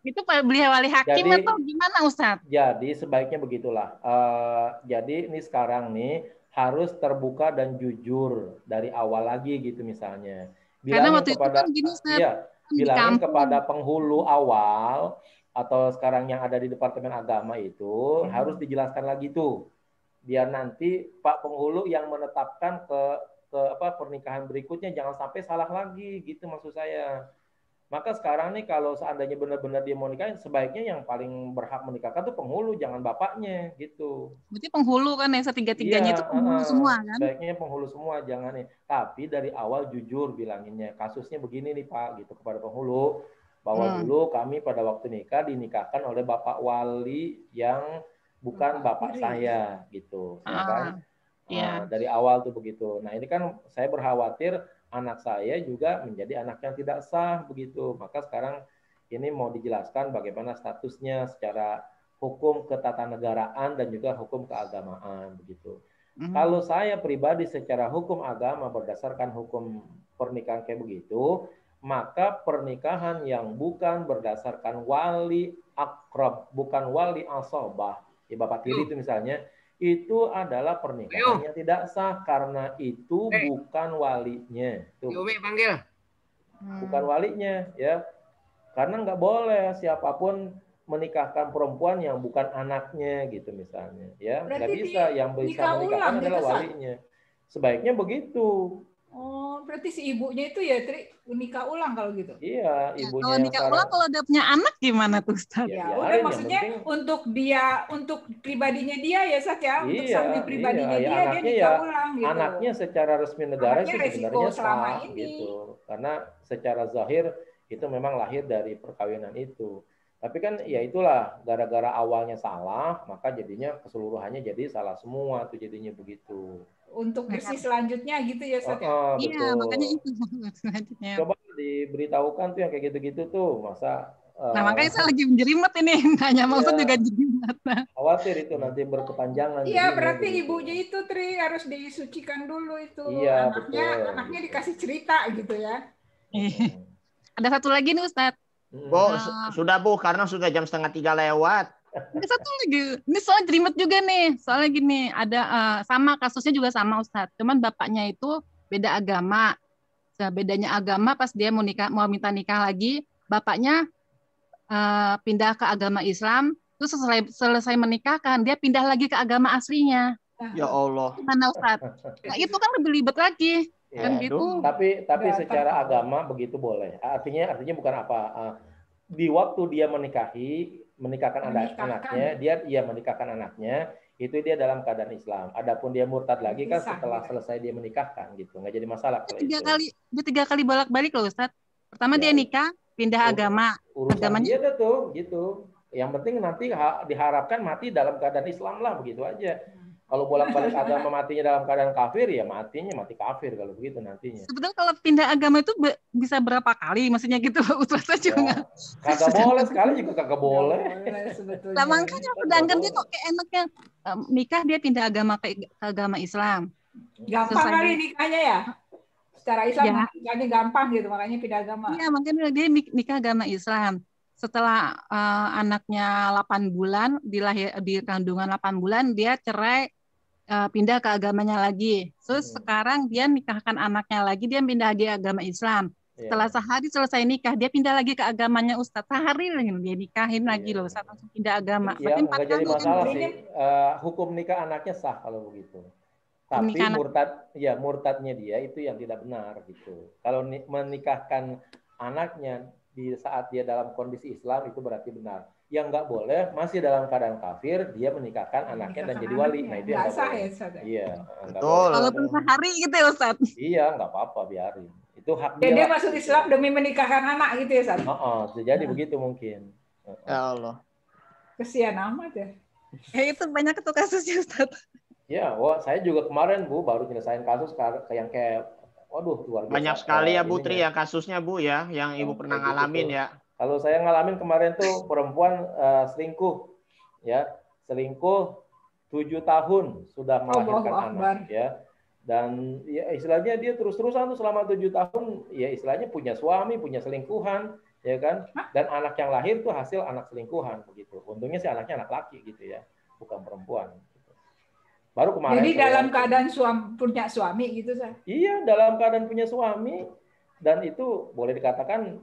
Itu beliau wali hakim atau gimana Ustaz? Jadi sebaiknya begitulah. Jadi ini sekarang nih harus terbuka dan jujur dari awal lagi gitu misalnya. Bilangin bilangin kepada penghulu awal atau sekarang yang ada di Departemen Agama itu harus dijelaskan lagi tuh. Biar nanti Pak penghulu yang menetapkan ke pernikahan berikutnya jangan sampai salah lagi gitu maksud saya. Maka sekarang nih kalau seandainya benar-benar dia mau nikahin, sebaiknya yang paling berhak menikahkan tuh penghulu, jangan bapaknya gitu. Berarti penghulu kan yang setiga-tiganya itu penghulu semua kan? Sebaiknya penghulu semua, jangan nih. Tapi dari awal jujur bilanginnya, kasusnya begini nih Pak, gitu kepada penghulu, bahwa dulu kami pada waktu nikah dinikahkan oleh bapak wali yang bukan bapak saya gitu, ya kan? Dari awal tuh begitu. Nah ini kan saya berkhawatir anak saya juga menjadi anak yang tidak sah begitu. Maka sekarang ini mau dijelaskan bagaimana statusnya secara hukum ketatanegaraan dan juga hukum keagamaan begitu. Kalau saya pribadi secara hukum agama berdasarkan hukum pernikahan kayak begitu, maka pernikahan yang bukan berdasarkan wali akrab, bukan wali asobah, ya bapak tiri itu misalnya, itu adalah pernikahan yang tidak sah karena itu bukan walinya. Bukan walinya ya. Karena nggak boleh siapapun menikahkan perempuan yang bukan anaknya gitu misalnya, ya nggak Berarti bisa. Yang bisa nikah menikahkan ulang adalah gitu, Sat? walinya. Sebaiknya begitu. Oh, berarti si ibunya itu ya nikah ulang kalau gitu. Iya, Ya, ibunya kalau yang nikah ulang kalau udah punya anak gimana tuh Ustaz? Ya, Ya udah, biarin, yang maksudnya penting untuk dia, untuk pribadinya dia ya Sat ya, untuk sampai pribadinya ya dia anaknya nikah ya ulang gitu. anaknya secara resmi negara Anaknya sih resiko sebenarnya selama sah ini. gitu. Karena secara zahir itu memang lahir dari perkawinan itu. Tapi kan ya itulah, gara-gara awalnya salah, maka jadinya keseluruhannya jadi salah semua tuh, jadinya begitu. Untuk bersih selanjutnya gitu ya Sat ya. Iya, makanya Betul. itu selanjutnya. Coba diberitahukan tuh yang kayak gitu-gitu tuh, masa Nah, makanya saya lagi menjerimet ini, nanya maksud juga jerimet. khawatir itu nanti berkepanjangan. Iya, jadinya berarti begitu. ibunya itu Tri harus disucikan dulu itu. Iya, Anaknya dikasih cerita gitu ya. Ada satu lagi nih Ustadz. Bu, sudah Bu, karena sudah jam 2:30 lewat. Ada satu lagi. Ini soal jerimet juga nih. Soalnya gini, ada sama kasusnya juga sama Ustadz. Cuman bapaknya itu beda agama. Bedanya agama pas dia mau minta nikah lagi, bapaknya pindah ke agama Islam. Terus selesai menikahkan, dia pindah lagi ke agama aslinya. Ya Allah. Gimana Ustadz? Nah itu kan lebih ribet lagi. Ya, Kan gitu. Tapi secara agama begitu boleh. Artinya bukan apa. Di waktu dia menikahkan anaknya, dia menikahkan anaknya, itu dia dalam keadaan Islam. Adapun dia murtad lagi kan setelah selesai dia menikahkan gitu. Nggak jadi masalah kalau dia tiga kali bolak-balik loh Ustadz. Pertama dia nikah, pindah agama. Urusan dia tuh gitu. Yang penting nanti diharapkan mati dalam keadaan Islam lah, begitu aja. Kalau bolak-balik agama matinya dalam keadaan kafir, ya matinya mati kafir kalau begitu nantinya. Sebetulnya kalau pindah agama itu bisa berapa kali? Maksudnya gitu, Ustaz juga. Kagak boleh, sekali juga kagak boleh. Nah, makanya sedangkan dia kok kayak enaknya nikah dia pindah agama ke agama Islam. Gampang kali nikahnya ya? Secara Islam nikahnya gampang gitu, makanya pindah agama. Iya, makanya dia nikah agama Islam. Setelah anaknya 8 bulan, di kandungan 8 bulan, dia cerai, pindah ke agamanya lagi. Terus sekarang dia nikahkan anaknya lagi, dia pindah lagi agama Islam. Setelah sehari selesai nikah, dia pindah lagi ke agamanya Ustadz. Sehari lagi dia nikahin lagi loh, Ustadz langsung pindah agama. Ya, nggak jadi masalah sih. Hukum nikah anaknya sah kalau begitu. Tapi murtadnya dia itu yang tidak benar gitu. Kalau menikahkan anaknya di saat dia dalam kondisi Islam itu berarti benar. Yang nggak boleh masih dalam keadaan kafir dia menikahkan anaknya dan jadi wali. Nah itu yang nggak boleh. Iya. Walaupun sehari gitu ya Ustaz. Iya nggak apa-apa, biarin. Itu hak dia. Dia masuk Islam demi menikahkan anak gitu ya Ustaz. Jadi begitu mungkin. Ya Allah. Kesian amat ya. Itu banyak tuh kasusnya Ustaz. Ya, saya juga kemarin Bu baru nyelesain kasus yang kayak waduh, luar biasa. Banyak sekali ya Bu Tri ya kasusnya Bu ya, yang Ibu pernah ngalamin ya. Kalau saya ngalamin kemarin tuh perempuan selingkuh, ya 7 tahun sudah melahirkan anak, ya. Dan ya istilahnya dia terus-terusan tuh selama 7 tahun, ya istilahnya punya suami, punya selingkuhan, ya kan. Dan anak yang lahir tuh hasil anak selingkuhan begitu. Untungnya sih anaknya anak laki gitu ya, bukan perempuan. Baru kemarin. Jadi dalam keadaan punya suami gitu Sah? Iya, dalam keadaan punya suami, dan itu boleh dikatakan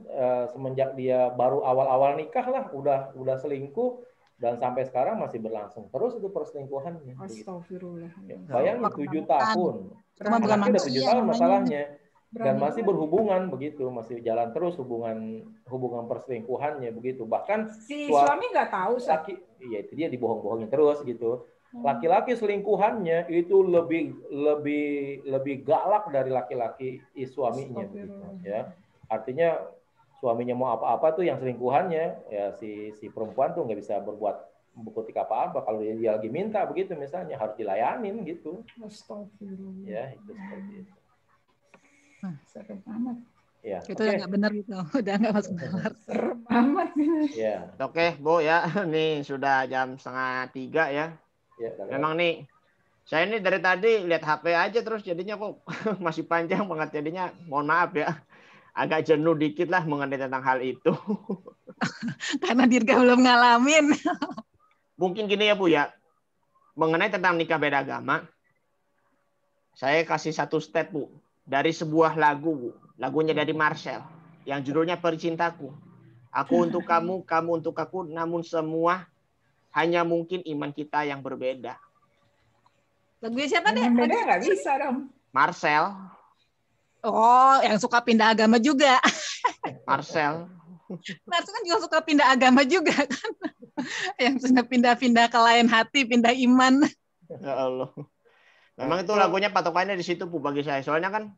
semenjak dia baru awal-awal nikah lah udah selingkuh, dan sampai sekarang masih berlangsung terus itu perselingkuhannya. Astagfirullah. Bayangin 7 tahun. Anaknya udah 7 tahun masalahnya. Dan masih berhubungan begitu, masih jalan terus hubungan perselingkuhannya begitu. Bahkan si suami nggak tahu Sah? Iya, itu dia dibohong-bohongin terus gitu. Laki-laki selingkuhannya itu lebih galak dari laki-laki suaminya begitu, ya. Artinya suaminya mau apa-apa tuh yang selingkuhannya ya si perempuan tuh nggak bisa berbuat bukutik apa-apa. Kalau dia lagi minta begitu misalnya harus dilayanin gitu. Astagfirullah. Ya, itu seperti itu. Serem amat. Ya, itu udah nggak benar gitu, udah nggak masuk nalar. Serem amat. Ya. Oke Bu ya, nih sudah jam 2:30 ya. Ya, memang nih, saya ini dari tadi lihat HP aja terus jadinya kok masih panjang banget jadinya. Mohon maaf ya, agak jenuh dikit lah mengenai tentang hal itu. Karena Dirga belum ngalamin. Mungkin gini ya Bu ya, mengenai tentang nikah beda agama, saya kasih satu step Bu, dari sebuah lagu Bu, lagunya dari Marcel, yang judulnya Percintaku. Aku untuk kamu, kamu untuk aku, namun semua hanya mungkin iman kita yang berbeda. Lagunya siapa deh? Yang beda nggak bisa dong. Marcel. Oh, yang suka pindah agama juga. Marcel. Marcel kan juga suka pindah agama juga kan. Yang sudah pindah-pindah ke lain hati, pindah iman. Ya Allah. Memang itu lagunya patokannya di situ Bu bagi saya. Soalnya kan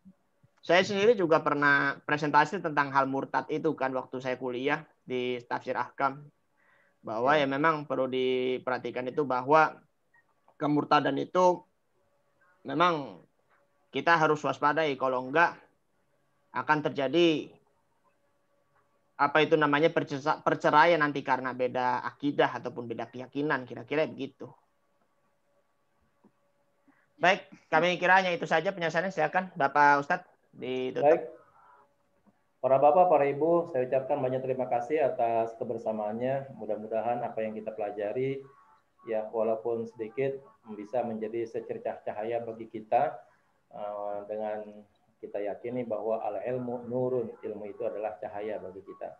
saya sendiri juga pernah presentasi tentang hal murtad itu kan waktu saya kuliah di Tafsir Ahkam. Bahwa ya memang perlu diperhatikan itu bahwa kemurtadan itu memang kita harus waspadai. Kalau enggak akan terjadi apa itu namanya perceraian nanti karena beda akidah ataupun beda keyakinan. Kira-kira begitu. Baik, kami kira hanya itu saja penjelasannya. Silakan Bapak Ustadz. Baik, para bapak, para ibu, saya ucapkan banyak terima kasih atas kebersamaannya. Mudah-mudahan apa yang kita pelajari, ya walaupun sedikit, bisa menjadi secercah cahaya bagi kita. Dengan kita yakini bahwa al-ilmu nurun, ilmu itu adalah cahaya bagi kita.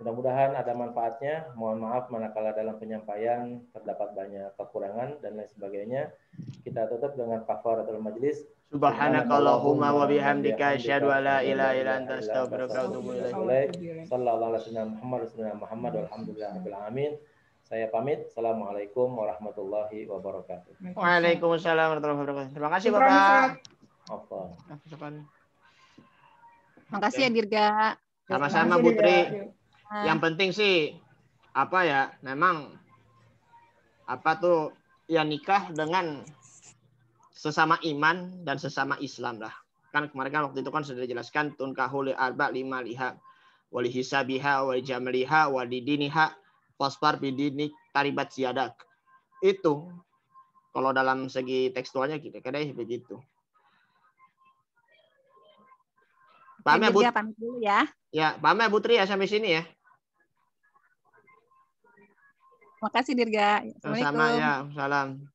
Mudah-mudahan ada manfaatnya. Mohon maaf manakala dalam penyampaian terdapat banyak kekurangan dan lain sebagainya. Kita tutup dengan kafaratul majlis. Subhanakallahumma wa bihamdika asyhadu an la ilaha illa anta astaghfiruka wa atubu ilaik. Sallallahu alaihi Muhammad walhamdulillahirabbil alamin. Saya pamit. Assalamualaikum warahmatullahi wabarakatuh. Waalaikumsalam warahmatullahi wabarakatuh. Terima kasih Bapak. Terima kasih ya Dirga. Sama-sama Putri. Yang penting sih apa ya? Memang apa tuh ya nikah dengan sesama iman dan sesama Islam lah. Kan kemarin kan waktu itu kan sudah dijelaskan tunkahu li arba lima liha wali hisabiha wali jamliha wali diniha fasfar bidinik taribat siadak. Itu kalau dalam segi tekstualnya kira-kira begitu. Paham ya, But? Pamit dulu ya. Ya, paham ya Putri ya sampai sini ya. Terima kasih Dirga. Sama ya, salam.